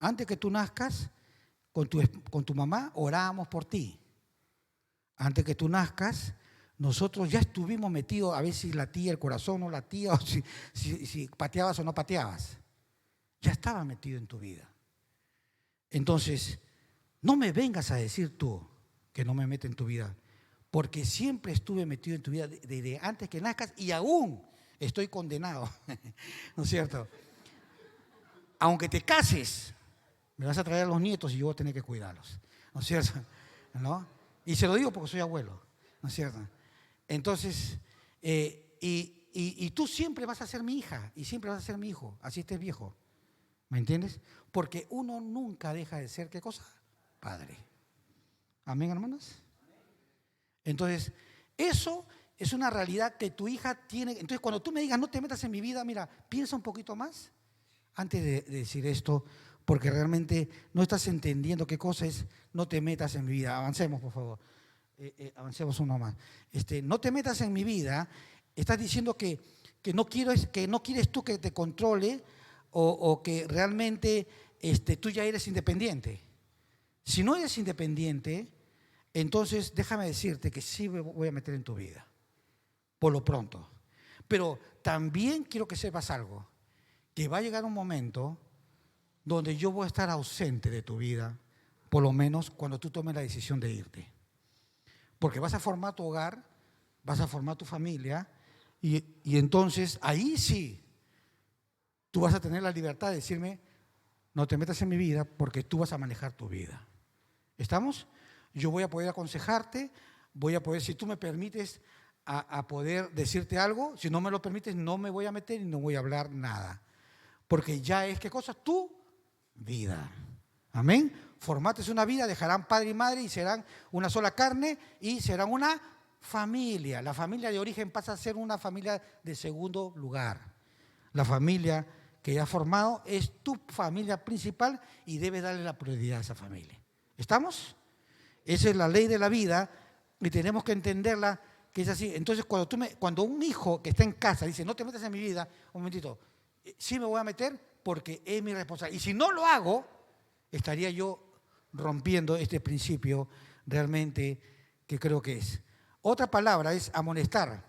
Antes que tú nazcas, con tu mamá orábamos por ti. Antes que tú nazcas, nosotros ya estuvimos metidos, a ver si latía el corazón o no latía, o si pateabas o no pateabas. Ya estaba metido en tu vida. Entonces, no me vengas a decir tú que no me mete en tu vida, porque siempre estuve metido en tu vida desde antes que nazcas y aún estoy condenado, ¿no es cierto? Aunque te cases, me vas a traer a los nietos y yo voy a tener que cuidarlos, ¿no es cierto? ¿No? Y se lo digo porque soy abuelo, ¿no es cierto? Entonces, y tú siempre vas a ser mi hija y siempre vas a ser mi hijo, así estés viejo. ¿Me entiendes? Porque uno nunca deja de ser, ¿qué cosa? Padre. ¿Amén, hermanos? Entonces, eso es una realidad que tu hija tiene. Entonces, cuando tú me digas, no te metas en mi vida, mira, piensa un poquito más antes de decir esto, porque realmente no estás entendiendo qué cosa es no te metas en mi vida. Avancemos, por favor. Avancemos uno más. No te metas en mi vida, estás diciendo que no quieres tú que te controle o que realmente tú ya eres independiente. Si no eres independiente, entonces déjame decirte que sí me voy a meter en tu vida, por lo pronto. Pero también quiero que sepas algo, que va a llegar un momento donde yo voy a estar ausente de tu vida, por lo menos cuando tú tomes la decisión de irte. Porque vas a formar tu hogar, vas a formar tu familia y entonces ahí sí tú vas a tener la libertad de decirme, no te metas en mi vida porque tú vas a manejar tu vida. ¿Estamos? Yo voy a poder aconsejarte, voy a poder, si tú me permites, a poder decirte algo. Si no me lo permites, no me voy a meter y no voy a hablar nada. Porque ya es, ¿qué cosa? Tu vida. Amén. Formates una vida, dejarán padre y madre y serán una sola carne y serán una familia. La familia de origen pasa a ser una familia de segundo lugar. La familia que has formado es tu familia principal y debes darle la prioridad a esa familia. ¿Estamos? Esa es la ley de la vida y tenemos que entenderla que es así. Entonces, cuando un hijo que está en casa dice, no te metas en mi vida, un momentito, sí me voy a meter porque es mi responsabilidad. Y si no lo hago, estaría yo rompiendo este principio realmente que creo que es. Otra palabra es amonestar.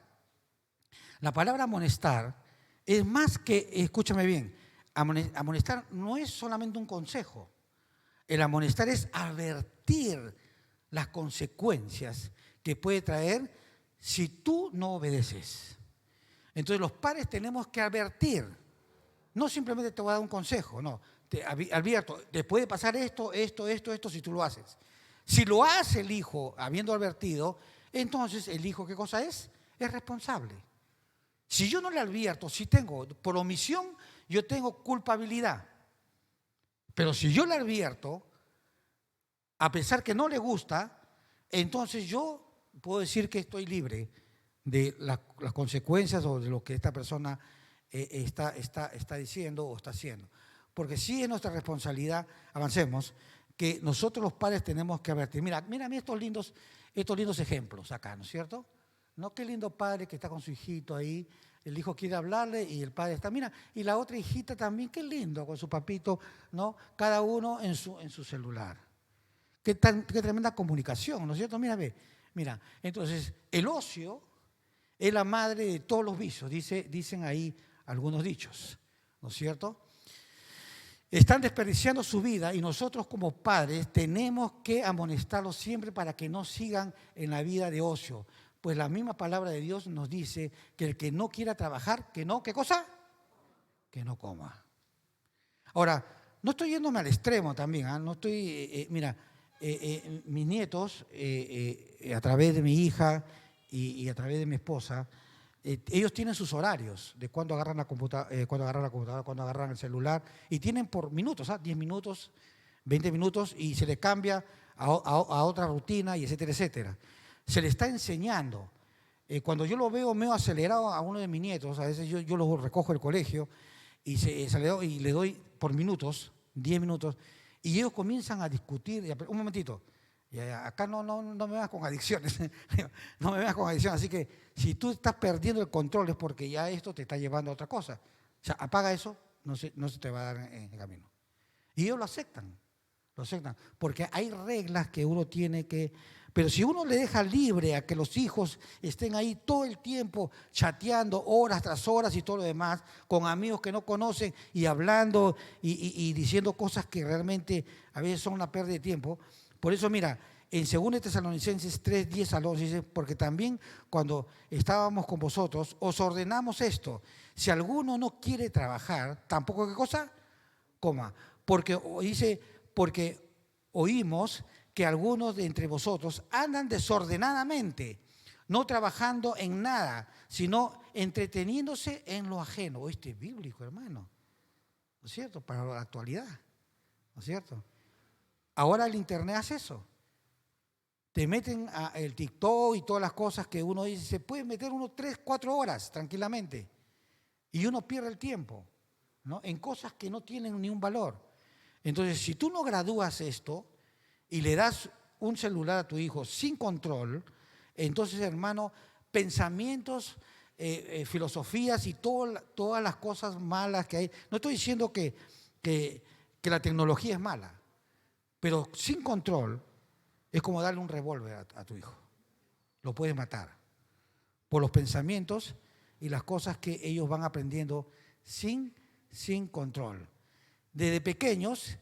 La palabra amonestar es más que, escúchame bien, amonestar no es solamente un consejo. El amonestar es advertir las consecuencias que puede traer si tú no obedeces. Entonces los padres tenemos que advertir. No simplemente te voy a dar un consejo, no. Te advierto, te puede pasar esto si tú lo haces. Si lo hace el hijo habiendo advertido, entonces el hijo, ¿qué cosa es? Es responsable. Si yo no le advierto, si tengo, por omisión, yo tengo culpabilidad. Pero si yo le advierto, a pesar que no le gusta, entonces yo puedo decir que estoy libre de las consecuencias o de lo que esta persona está diciendo o está haciendo. Porque sí es nuestra responsabilidad, avancemos, que nosotros los padres tenemos que advertir. Mira estos lindos ejemplos acá, ¿no es cierto? No, qué lindo padre que está con su hijito ahí, el hijo quiere hablarle y el padre está, mira, y la otra hijita también, qué lindo con su papito, ¿no? Cada uno en su celular. qué tremenda comunicación, ¿no es cierto? Mira, ve, mira, entonces el ocio es la madre de todos los vicios, dicen ahí algunos dichos, ¿no es cierto? Están desperdiciando su vida y nosotros como padres tenemos que amonestarlos siempre para que no sigan en la vida de ocio. Pues la misma palabra de Dios nos dice que el que no quiera trabajar, que no, ¿qué cosa? Que no coma. Ahora, no estoy yéndome al extremo también, no estoy, mira, mis nietos, a través de mi hija y a través de mi esposa, ellos tienen sus horarios de cuándo agarran la computadora, cuándo agarran el celular, y tienen por minutos, 10 minutos, 20 minutos, y se les cambia a otra rutina, y etcétera, etcétera. Se les está enseñando. Cuando yo lo veo medio acelerado a uno de mis nietos, a veces yo lo recojo del colegio y le doy por minutos, 10 minutos, y ellos comienzan a discutir. Un momentito, acá no me veas con adicciones, no me veas con adicciones, así que si tú estás perdiendo el control es porque ya esto te está llevando a otra cosa. O sea, apaga eso, no se te va a dar en el camino. Y ellos lo aceptan, porque hay reglas que uno tiene que... Pero si uno le deja libre a que los hijos estén ahí todo el tiempo chateando horas tras horas y todo lo demás, con amigos que no conocen y hablando y diciendo cosas que realmente a veces son una pérdida de tiempo. Por eso, mira, en 2 Tesalonicenses 3, 10 al 11 dice, porque también cuando estábamos con vosotros os ordenamos esto, si alguno no quiere trabajar, tampoco, ¿qué cosa? Coma, porque oímos que algunos de entre vosotros andan desordenadamente, no trabajando en nada, sino entreteniéndose en lo ajeno. Oíste, bíblico, hermano, ¿no es cierto? Para la actualidad, ¿no es cierto? Ahora el internet hace eso. Te meten el TikTok y todas las cosas que uno dice, se puede meter uno 3, 4 horas tranquilamente, y uno pierde el tiempo, ¿no? En cosas que no tienen ni un valor. Entonces, si tú no gradúas esto y le das un celular a tu hijo sin control, entonces, hermano, pensamientos, filosofías y todas las cosas malas que hay. No estoy diciendo que la tecnología es mala, pero sin control es como darle un revólver a tu hijo. Lo puedes matar por los pensamientos y las cosas que ellos van aprendiendo sin control. Desde pequeños,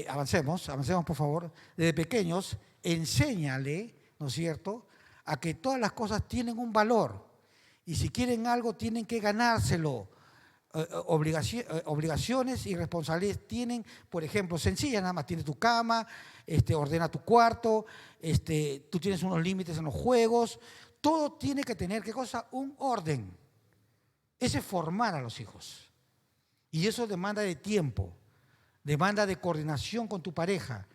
avancemos por favor, desde pequeños enséñale, ¿no es cierto?, a que todas las cosas tienen un valor y si quieren algo tienen que ganárselo. Obligaciones y responsabilidades tienen, por ejemplo, sencillas, nada más tienes tu cama, ordena tu cuarto, tú tienes unos límites en los juegos, todo tiene que tener, ¿qué cosa? Un orden. Ese es formar a los hijos. Y eso demanda de tiempo, demanda de coordinación con tu pareja,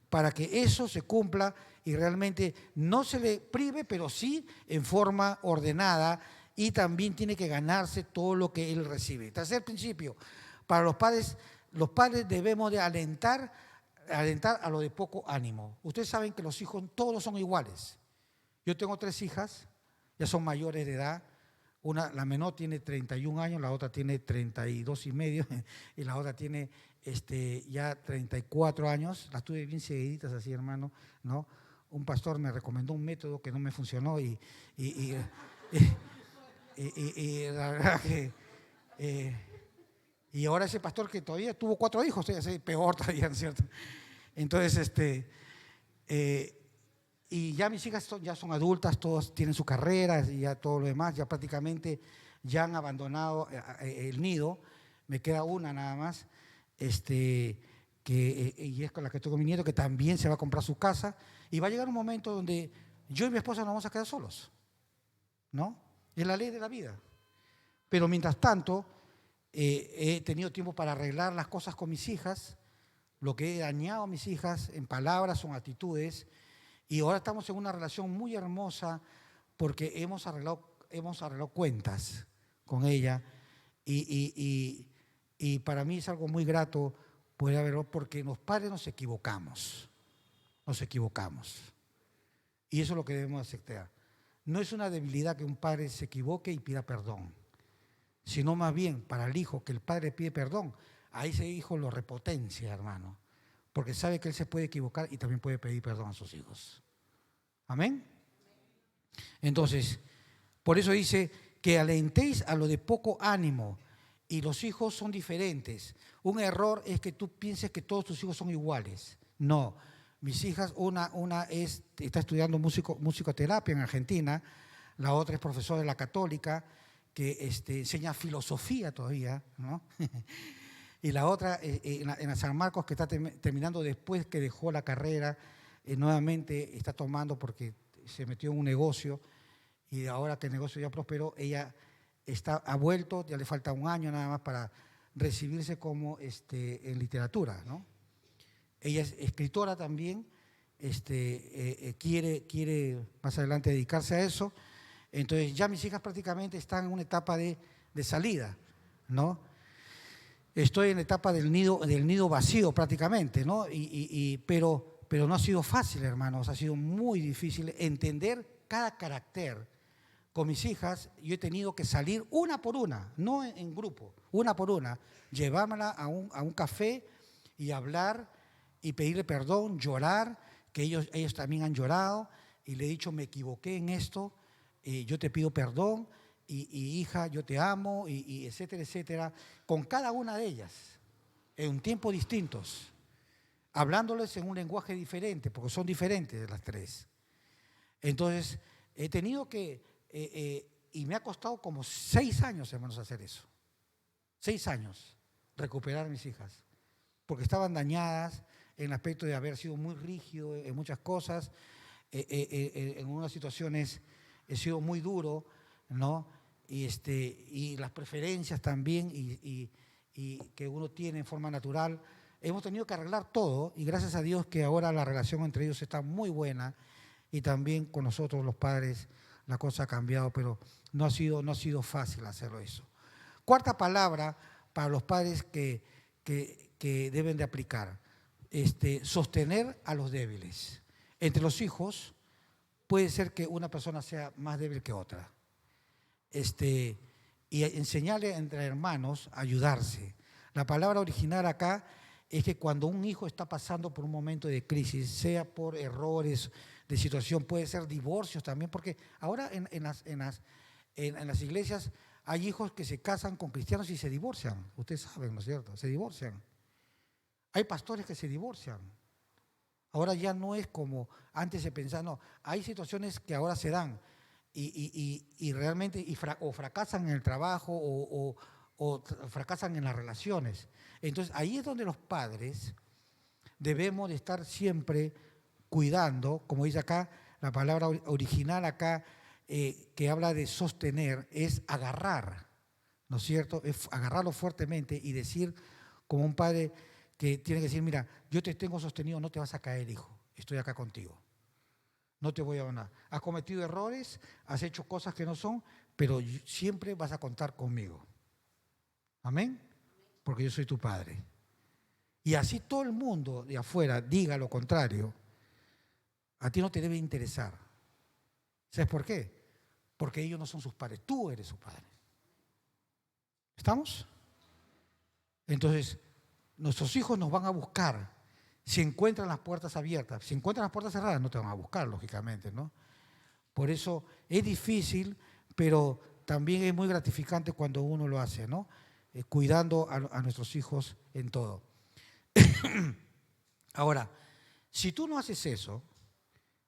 para que eso se cumpla y realmente no se le prive, pero sí en forma ordenada, y también tiene que ganarse todo lo que él recibe. Tercer principio, para los padres debemos de alentar a lo de poco ánimo. Ustedes saben que los hijos todos son iguales. Yo tengo 3 hijas, ya son mayores de edad. La menor tiene 31 años, la otra tiene 32 y medio y la otra tiene ya 34 aros. Las tuve bien seguiditas así, hermano, ¿no? Un pastor me recomendó un método que no me funcionó y la verdad que y ahora ese pastor que todavía tuvo 4 hijos, peor todavía, ¿no es cierto? Entonces, y ya mis hijas ya son adultas, todos tienen su carrera y ya todo lo demás, ya prácticamente ya han abandonado el nido. Me queda una nada más, y es con la que tengo mi nieto, que también se va a comprar su casa, y va a llegar un momento donde yo y mi esposa nos vamos a quedar solos, ¿no? Es la ley de la vida. Pero mientras tanto, he tenido tiempo para arreglar las cosas con mis hijas, lo que he dañado a mis hijas en palabras o en actitudes, y ahora estamos en una relación muy hermosa porque hemos arreglado cuentas con ella, y para mí es algo muy grato poder verlo, porque los padres nos equivocamos, y eso es lo que debemos aceptar. No es una debilidad que un padre se equivoque y pida perdón, sino más bien para el hijo que el padre pide perdón, a ese hijo lo repotencia, hermano, porque sabe que él se puede equivocar y también puede pedir perdón a sus hijos. Amén. Entonces, por eso dice que alentéis a lo de poco ánimo, y los hijos son diferentes. Un error es que tú pienses que todos tus hijos son iguales. No, mis hijas, una está estudiando musicoterapia en Argentina, la otra es profesora de la Católica, que enseña filosofía todavía, ¿no? Y la otra en la San Marcos, que está terminando después que dejó la carrera, nuevamente está tomando porque se metió en un negocio, y ahora que el negocio ya prosperó, ella ha vuelto, ya le falta un año nada más para recibirse como en literatura, ¿no? Ella es escritora también, quiere más adelante dedicarse a eso. Entonces ya mis hijas prácticamente están en una etapa de salida, ¿no? Estoy en la etapa del nido vacío prácticamente, ¿no? Pero no ha sido fácil, hermanos, ha sido muy difícil entender cada carácter. Con mis hijas yo he tenido que salir una por una, no en grupo, una por una, llevármela a un café y hablar y pedirle perdón, llorar, que ellos también han llorado, y le he dicho, me equivoqué en esto, yo te pido perdón, y hija, yo te amo, y etcétera, etcétera, con cada una de ellas, en tiempos distintos, hablándoles en un lenguaje diferente, porque son diferentes las tres. Entonces, he tenido que, y me ha costado como 6 años, hermanos, hacer eso. 6 años, recuperar a mis hijas, porque estaban dañadas en el aspecto de haber sido muy rígido en muchas cosas, en unas situaciones he sido muy duro, ¿no? Y las preferencias también, y que uno tiene en forma natural. Hemos tenido que arreglar todo, y gracias a Dios que ahora la relación entre ellos está muy buena, y también con nosotros los padres la cosa ha cambiado, pero no ha sido fácil hacerlo eso. Cuarta palabra para los padres que deben de aplicar, sostener a los débiles. Entre los hijos puede ser que una persona sea más débil que otra. Y enseñarle entre hermanos a ayudarse. La palabra original acá es que cuando un hijo está pasando por un momento de crisis, sea por errores de situación, puede ser divorcios también, porque ahora en las iglesias hay hijos que se casan con cristianos y se divorcian. Ustedes saben, ¿no es cierto? Se divorcian. Hay pastores que se divorcian. Ahora ya no es como antes se pensaba, no, hay situaciones que ahora se dan y realmente o fracasan en el trabajo o fracasan en las relaciones. Entonces ahí es donde los padres debemos de estar siempre cuidando, como dice acá, la palabra original acá que habla de sostener, es agarrar, ¿no es cierto? Es agarrarlo fuertemente y decir, como un padre que tiene que decir, mira, yo te tengo sostenido, no te vas a caer, hijo, estoy acá contigo. No te voy a abandonar. Has cometido errores, has hecho cosas que no son, pero siempre vas a contar conmigo. Amén. Porque yo soy tu padre. Y así todo el mundo de afuera diga lo contrario, a ti no te debe interesar. ¿Sabes por qué? Porque ellos no son sus padres, tú eres su padre. ¿Estamos? Entonces, nuestros hijos nos van a buscar si encuentran las puertas abiertas. Si encuentran las puertas cerradas, no te van a buscar, lógicamente, ¿no? Por eso es difícil, pero también es muy gratificante cuando uno lo hace, ¿no? Cuidando a nuestros hijos en todo. Ahora, si tú no haces eso,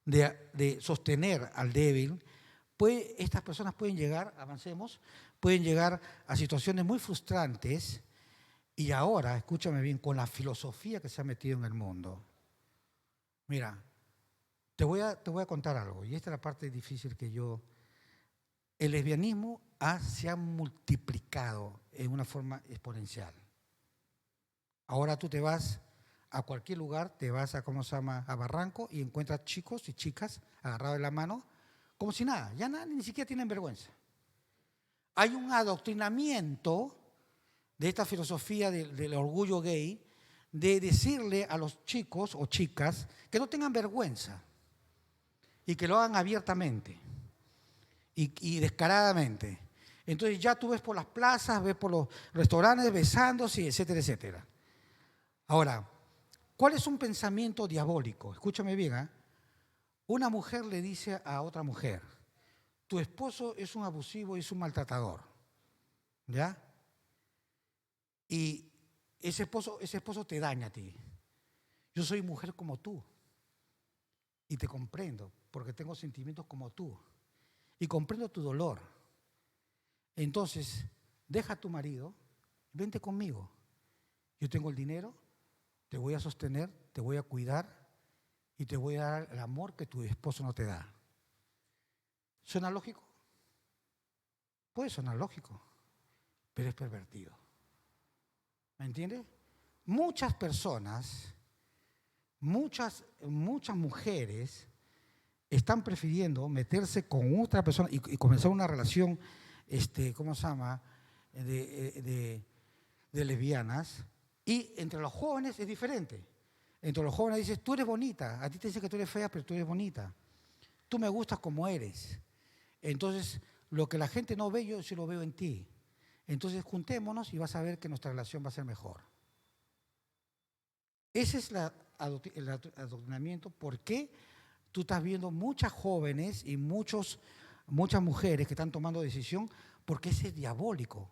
de sostener al débil, estas personas pueden llegar, avancemos, pueden llegar a situaciones muy frustrantes. Y ahora, escúchame bien, con la filosofía que se ha metido en el mundo. Mira, te voy a contar algo, y esta es la parte difícil que el lesbianismo se ha multiplicado en una forma exponencial. Ahora tú te vas a cualquier lugar, te vas a, a Barranco, y encuentras chicos y chicas agarrados de la mano, como si nada, ya ni siquiera tienen vergüenza. Hay un adoctrinamiento de esta filosofía del orgullo gay, de decirle a los chicos o chicas que no tengan vergüenza y que lo hagan abiertamente y descaradamente. Entonces ya tú ves por las plazas, ves por los restaurantes besándose, etcétera, etcétera. Ahora, ¿Cuál es un pensamiento diabólico? Escúchame bien, ¿eh? Una mujer le dice a otra mujer, tu esposo es un abusivo y es un maltratador, ¿ya? Y ese esposo te daña a ti. Yo soy mujer como tú y te comprendo porque tengo sentimientos como tú y comprendo tu dolor. Entonces, deja a tu marido, vente conmigo. Yo tengo el dinero, te voy a sostener, te voy a cuidar y te voy a dar el amor que tu esposo no te da. ¿Suena lógico? Puede sonar lógico, pero es pervertido. ¿Me entiendes? Muchas personas, muchas mujeres están prefiriendo meterse con otra persona y comenzar una relación, ¿cómo se llama?, de lesbianas. Y entre los jóvenes es diferente. Entre los jóvenes dices, tú eres bonita, a ti te dicen que tú eres fea, pero tú eres bonita. Tú me gustas como eres. Entonces, lo que la gente no ve, yo sí lo veo en ti. Entonces, juntémonos y vas a ver que nuestra relación va a ser mejor. Ese es el adoctrinamiento. ¿Por qué tú estás viendo muchas jóvenes y muchas mujeres que están tomando decisión? Porque ese es diabólico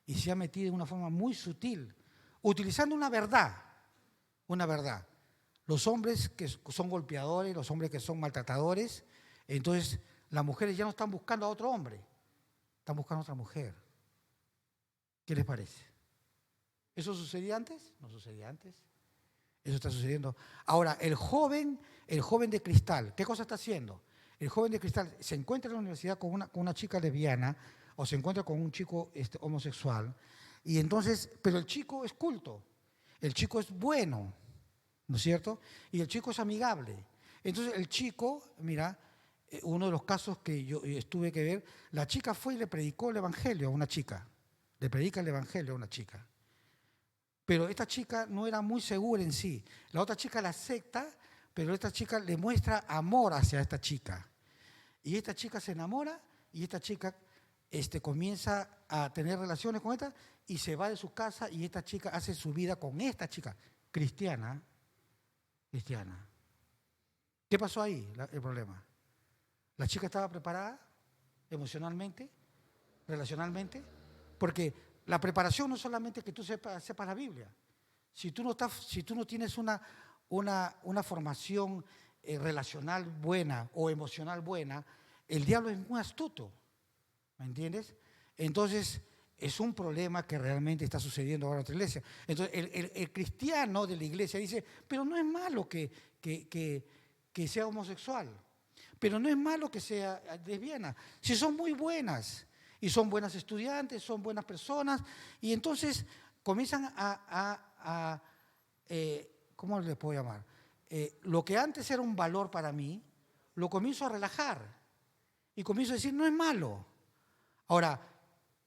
y se ha metido de una forma muy sutil, utilizando una verdad. Una verdad. Los hombres que son golpeadores, los hombres que son maltratadores, entonces las mujeres ya no están buscando a otro hombre, están buscando a otra mujer. ¿Qué les parece? ¿Eso sucedía antes? No sucedía antes. Eso está sucediendo. Ahora, el joven de cristal, ¿qué cosa está haciendo? El joven de cristal se encuentra en la universidad con una chica lesbiana o se encuentra con un chico homosexual, y entonces, pero el chico es culto, el chico es bueno, ¿no es cierto? Y el chico es amigable. Entonces el chico, mira, uno de los casos que yo estuve que ver, la chica fue y le predicó el evangelio a una chica, le predica el evangelio a una chica. Pero esta chica no era muy segura en sí. La otra chica la acepta, pero esta chica le muestra amor hacia esta chica. Y esta chica se enamora y esta chica comienza a tener relaciones con esta y se va de su casa y esta chica hace su vida con esta chica cristiana. ¿Qué pasó ahí? El problema. La chica estaba preparada emocionalmente, relacionalmente, porque la preparación no es solamente que tú sepas la Biblia. Si tú no tienes una formación relacional buena o emocional buena, el diablo es muy astuto. ¿Me entiendes? Entonces, es un problema que realmente está sucediendo ahora en nuestra iglesia. Entonces, el cristiano de la iglesia dice, pero no es malo que sea homosexual, pero no es malo que sea lesbiana, si son muy buenas, y son buenas estudiantes, son buenas personas, y entonces comienzan ¿cómo les puedo llamar? Lo que antes era un valor para mí, lo comienzo a relajar, y comienzo a decir, no es malo. Ahora,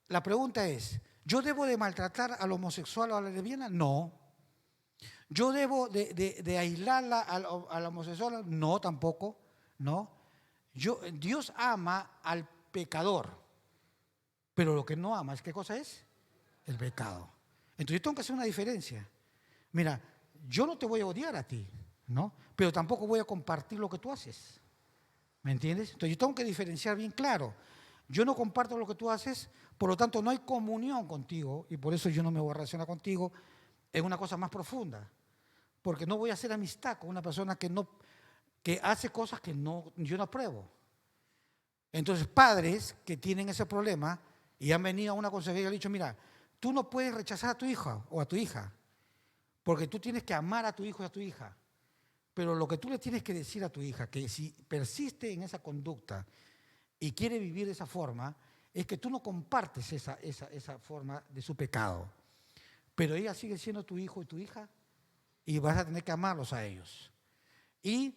la pregunta es, ¿yo debo de maltratar al homosexual o a la lesbiana? No. ¿Yo debo de aislarla a la homosexual? No, tampoco. No. Dios ama al pecador, pero lo que no ama, ¿qué cosa es? El pecado. Entonces yo tengo que hacer una diferencia. Mira, yo no te voy a odiar a ti, ¿no? Pero tampoco voy a compartir lo que tú haces. ¿Me entiendes? Entonces yo tengo que diferenciar bien claro. Yo no comparto lo que tú haces, por lo tanto no hay comunión contigo y por eso yo no me voy a relacionar contigo en una cosa más profunda. Porque no voy a hacer amistad con una persona que hace cosas que yo no apruebo. Entonces, padres que tienen ese problema y han venido a una consejería y han dicho, mira, tú no puedes rechazar a tu hijo o a tu hija, porque tú tienes que amar a tu hijo y a tu hija. Pero lo que tú le tienes que decir a tu hija, que si persiste en esa conducta y quiere vivir de esa forma, es que tú no compartes esa forma de su pecado. Pero ella sigue siendo tu hijo y tu hija y vas a tener que amarlos a ellos. Y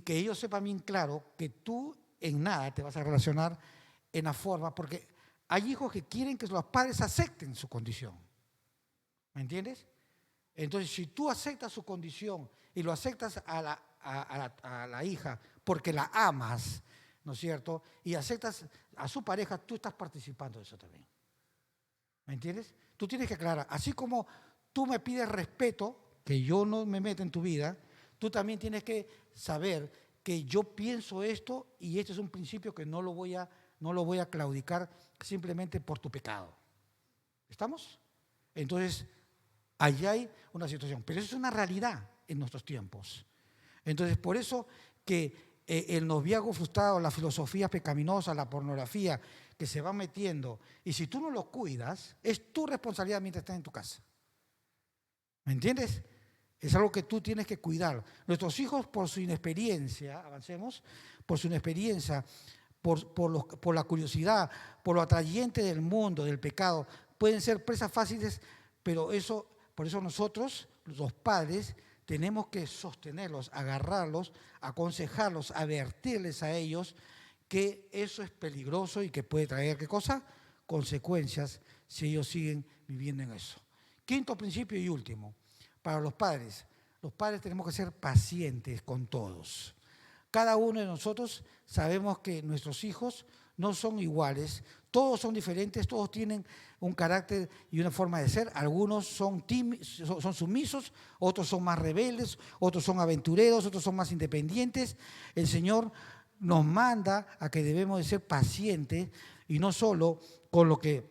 que ellos sepan bien claro que tú en nada te vas a relacionar en la forma, porque hay hijos que quieren que los padres acepten su condición. ¿Me entiendes? Entonces, si tú aceptas su condición y lo aceptas a la hija porque la amas, ¿no es cierto? Y aceptas a su pareja, tú estás participando de eso también. ¿Me entiendes? Tú tienes que aclarar, así como tú me pides respeto, que yo no me meta en tu vida, tú también tienes que saber que yo pienso esto y este es un principio que no lo voy a claudicar simplemente por tu pecado. ¿Estamos? Entonces, allá hay una situación, pero eso es una realidad en nuestros tiempos. Entonces, por eso que el noviazgo frustrado, la filosofía pecaminosa, la pornografía que se va metiendo, y si tú no lo cuidas, es tu responsabilidad mientras estás en tu casa. ¿Me entiendes? Es algo que tú tienes que cuidar. Nuestros hijos, por su inexperiencia, avancemos, por su inexperiencia, por la curiosidad, por lo atrayente del mundo, del pecado, pueden ser presas fáciles, pero por eso nosotros, los padres, tenemos que sostenerlos, agarrarlos, aconsejarlos, advertirles a ellos que eso es peligroso y que puede traer, ¿qué cosa? Consecuencias si ellos siguen viviendo en eso. Quinto principio y último, para los padres tenemos que ser pacientes con todos. Cada uno de nosotros sabemos que nuestros hijos no son iguales, todos son diferentes, todos tienen un carácter y una forma de ser. Algunos son sumisos, otros son más rebeldes, otros son aventureros, otros son más independientes. El Señor nos manda a que debemos de ser pacientes y no solo con lo que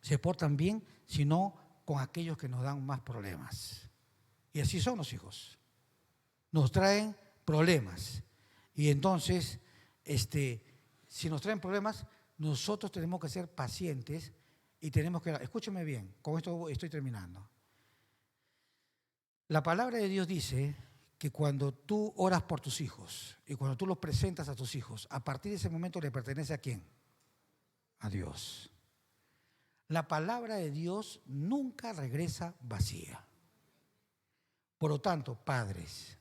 se portan bien, sino con aquellos que nos dan más problemas. Y así son los hijos. Nos traen problemas. Y entonces, si nos traen problemas, nosotros tenemos que ser pacientes y tenemos que... Escúcheme bien, con esto estoy terminando. La palabra de Dios dice que cuando tú oras por tus hijos y cuando tú los presentas a tus hijos, a partir de ese momento le pertenece ¿a quién? A Dios. La palabra de Dios nunca regresa vacía. Por lo tanto, padres,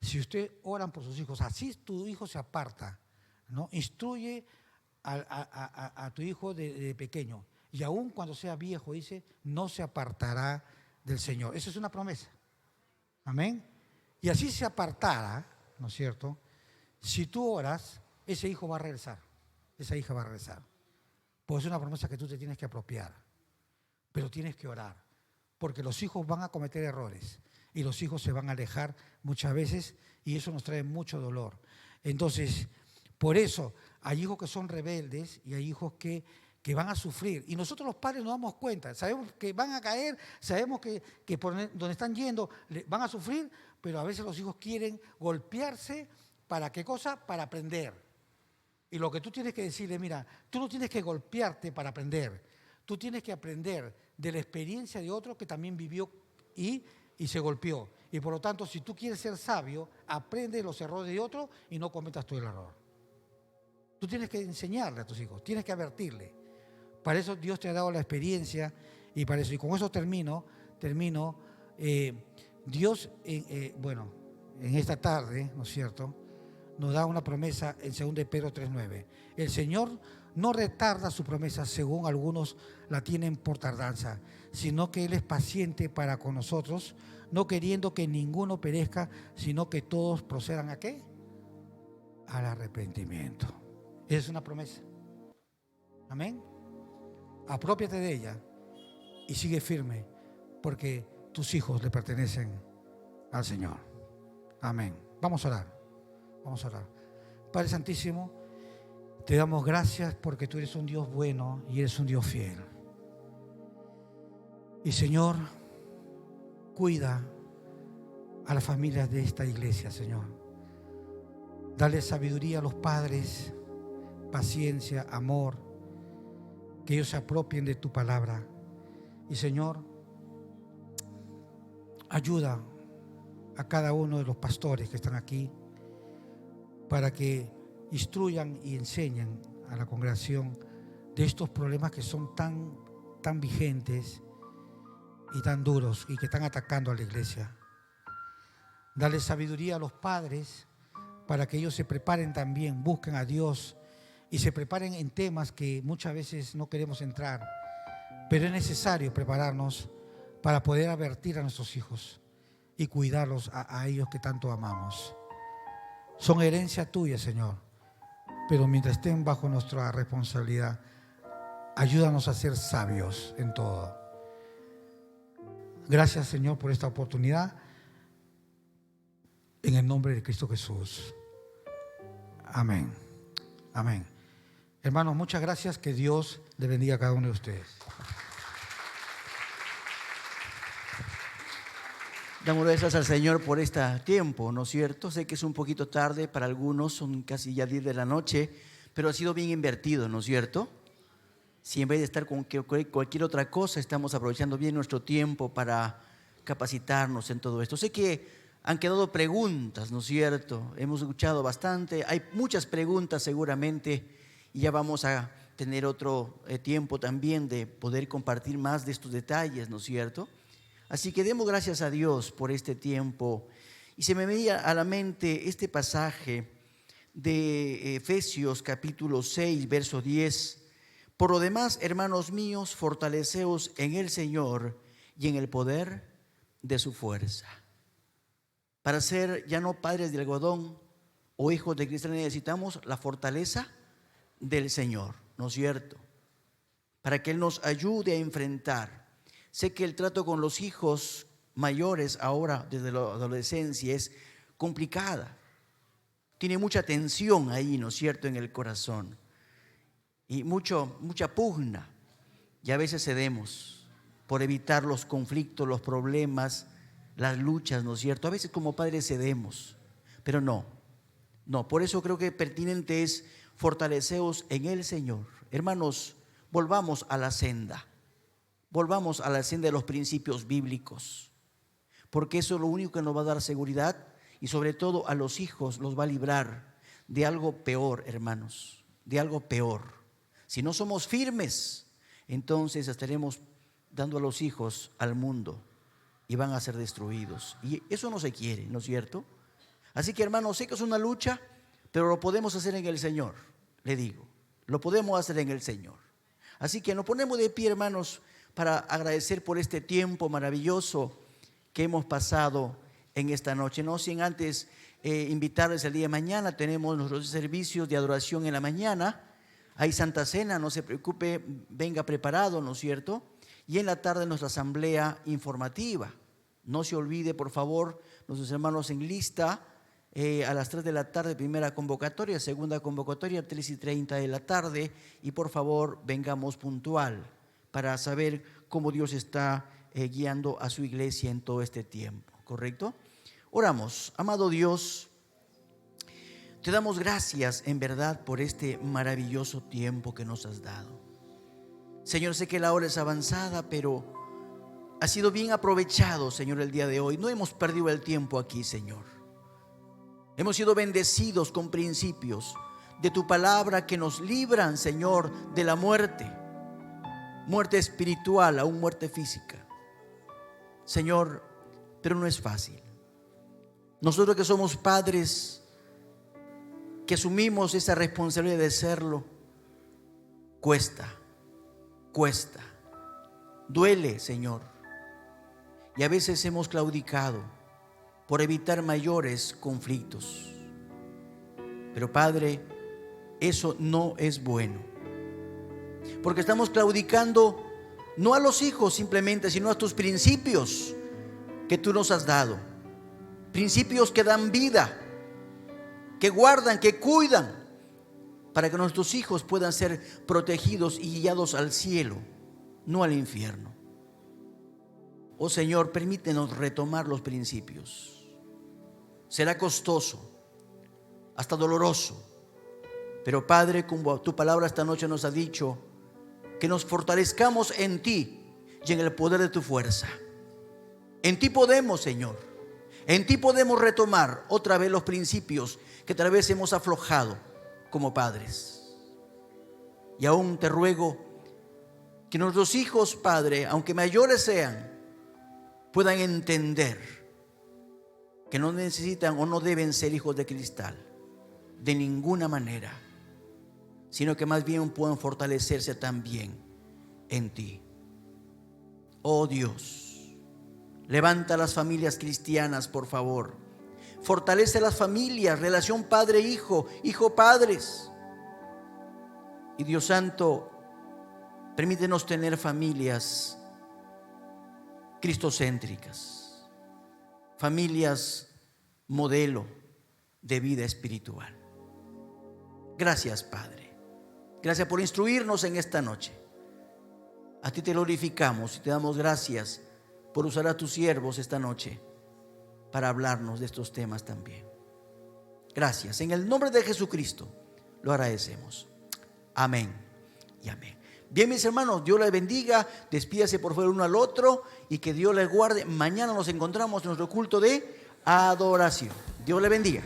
si usted oran por sus hijos, así tu hijo se aparta, ¿no? Instruye a tu hijo de pequeño y aún cuando sea viejo, dice, no se apartará del Señor. Esa es una promesa. Amén. Y así se apartara, ¿no es cierto? Si tú oras, ese hijo va a regresar, esa hija va a regresar. Pues es una promesa que tú te tienes que apropiar, pero tienes que orar, porque los hijos van a cometer errores y los hijos se van a alejar muchas veces y eso nos trae mucho dolor. Entonces, por eso hay hijos que son rebeldes y hay hijos que van a sufrir. Y nosotros los padres nos damos cuenta, sabemos que van a caer, sabemos que por donde están yendo van a sufrir, pero a veces los hijos quieren golpearse, ¿para qué cosa? Para aprender. Y lo que tú tienes que decirle, mira, tú no tienes que golpearte para aprender, tú tienes que aprender de la experiencia de otro que también vivió y se golpeó. Y por lo tanto, si tú quieres ser sabio, aprende los errores de otro y no cometas tú el error. Tú tienes que enseñarle a tus hijos, tienes que advertirle. Para eso Dios te ha dado la experiencia y para eso, y con eso termino. Dios, en esta tarde, ¿no es cierto?, nos da una promesa en 2 Pedro 3:9. El Señor no retarda su promesa, según algunos la tienen por tardanza, sino que Él es paciente para con nosotros, no queriendo que ninguno perezca, sino que todos procedan ¿a qué? Al arrepentimiento. Esa es una promesa. Amén. Apropiate de ella y sigue firme, porque tus hijos le pertenecen al Señor. Amén. Vamos a orar. Vamos a orar. Padre Santísimo, te damos gracias porque tú eres un Dios bueno y eres un Dios fiel. Y Señor, cuida a las familias de esta iglesia, Señor. Dale sabiduría a los padres, paciencia, amor, que ellos se apropien de tu palabra. Y Señor, ayuda a cada uno de los pastores que están aquí para que instruyan y enseñen a la congregación de estos problemas que son tan vigentes y tan duros y que están atacando a la iglesia. Dale sabiduría a los padres para que ellos se preparen también, busquen a Dios y se preparen en temas que muchas veces no queremos entrar, pero es necesario prepararnos para poder advertir a nuestros hijos y cuidarlos a ellos que tanto amamos. Son herencia tuya, Señor, pero mientras estén bajo nuestra responsabilidad, ayúdanos a ser sabios en todo. Gracias, Señor, por esta oportunidad. En el nombre de Cristo Jesús. Amén. Amén. Hermanos, muchas gracias. Que Dios le bendiga a cada uno de ustedes. Damos gracias al Señor por este tiempo, ¿no es cierto? Sé que es un poquito tarde para algunos, son casi ya 10 de la noche, pero ha sido bien invertido, ¿no es cierto? Si en vez de estar con cualquier otra cosa, estamos aprovechando bien nuestro tiempo para capacitarnos en todo esto. Sé que han quedado preguntas, ¿no es cierto? Hemos escuchado bastante, hay muchas preguntas seguramente, y ya vamos a tener otro tiempo también de poder compartir más de estos detalles, ¿no es cierto? Así que demos gracias a Dios por este tiempo. Y se me venía a la mente este pasaje de Efesios capítulo 6, verso 10. Por lo demás, hermanos míos, fortaleceos en el Señor y en el poder de su fuerza. Para ser ya no padres de algodón o hijos de cristal, necesitamos la fortaleza del Señor, ¿no es cierto? Para que Él nos ayude a enfrentar. Sé que el trato con los hijos mayores ahora, desde la adolescencia, es complicada. Tiene mucha tensión ahí, ¿no es cierto?, en el corazón. Y mucha pugna. Y a veces cedemos por evitar los conflictos, los problemas, las luchas, ¿no es cierto? A veces como padres cedemos, pero no. Por eso creo que pertinente es fortaleceos en el Señor. Hermanos, volvamos a la senda. Volvamos a la senda de los principios bíblicos, porque eso es lo único que nos va a dar seguridad y sobre todo a los hijos los va a librar de algo peor, hermanos, de algo peor. Si no somos firmes, entonces estaremos dando a los hijos al mundo y van a ser destruidos. Y eso no se quiere, ¿no es cierto? Así que, hermanos, sé que es una lucha, pero lo podemos hacer en el Señor, le digo. Lo podemos hacer en el Señor. Así que nos ponemos de pie, hermanos, para agradecer por este tiempo maravilloso que hemos pasado en esta noche. No sin antes invitarles el día de mañana. Tenemos nuestros servicios de adoración en la mañana. Hay Santa Cena, no se preocupe, venga preparado, ¿no es cierto? Y en la tarde nuestra asamblea informativa. No se olvide, por favor, nuestros hermanos en lista, a las 3 de la tarde, primera convocatoria, segunda convocatoria, 3:30 de la tarde. Y por favor, vengamos puntual para saber cómo Dios está guiando a su iglesia en todo este tiempo, ¿correcto? Oramos. Amado Dios, te damos gracias en verdad por este maravilloso tiempo que nos has dado. Señor, sé que la hora es avanzada, pero ha sido bien aprovechado, Señor, el día de hoy. No hemos perdido el tiempo aquí, Señor. Hemos sido bendecidos con principios de tu palabra que nos libran, Señor, de la muerte espiritual, aún muerte física. Señor, pero no es fácil. Nosotros que somos padres, que asumimos esa responsabilidad de serlo, cuesta, duele, Señor. Y a veces hemos claudicado por evitar mayores conflictos. Pero Padre, eso no es bueno. Porque estamos claudicando no a los hijos simplemente, sino a tus principios que tú nos has dado. Principios que dan vida, que guardan, que cuidan, para que nuestros hijos puedan ser protegidos y guiados al cielo, no al infierno. Oh Señor, permítenos retomar los principios. Será costoso, hasta doloroso, pero Padre, como tu palabra esta noche nos ha dicho, que nos fortalezcamos en ti y en el poder de tu fuerza. En ti podemos, Señor, en ti podemos retomar otra vez los principios que tal vez hemos aflojado como padres. Y aún te ruego que nuestros hijos, Padre, aunque mayores sean, puedan entender que no necesitan o no deben ser hijos de cristal de ninguna manera, sino que más bien puedan fortalecerse también en ti. Oh Dios, levanta las familias cristianas, por favor. Fortalece las familias, relación padre-hijo, hijo-padres. Y Dios Santo, permítenos tener familias cristocéntricas, familias modelo de vida espiritual. Gracias, Padre. Gracias por instruirnos en esta noche. A ti te glorificamos y te damos gracias por usar a tus siervos esta noche para hablarnos de estos temas también. Gracias. En el nombre de Jesucristo lo agradecemos. Amén y amén. Bien, mis hermanos, Dios les bendiga. Despídase por fuera uno al otro y que Dios les guarde. Mañana nos encontramos en nuestro culto de adoración. Dios les bendiga.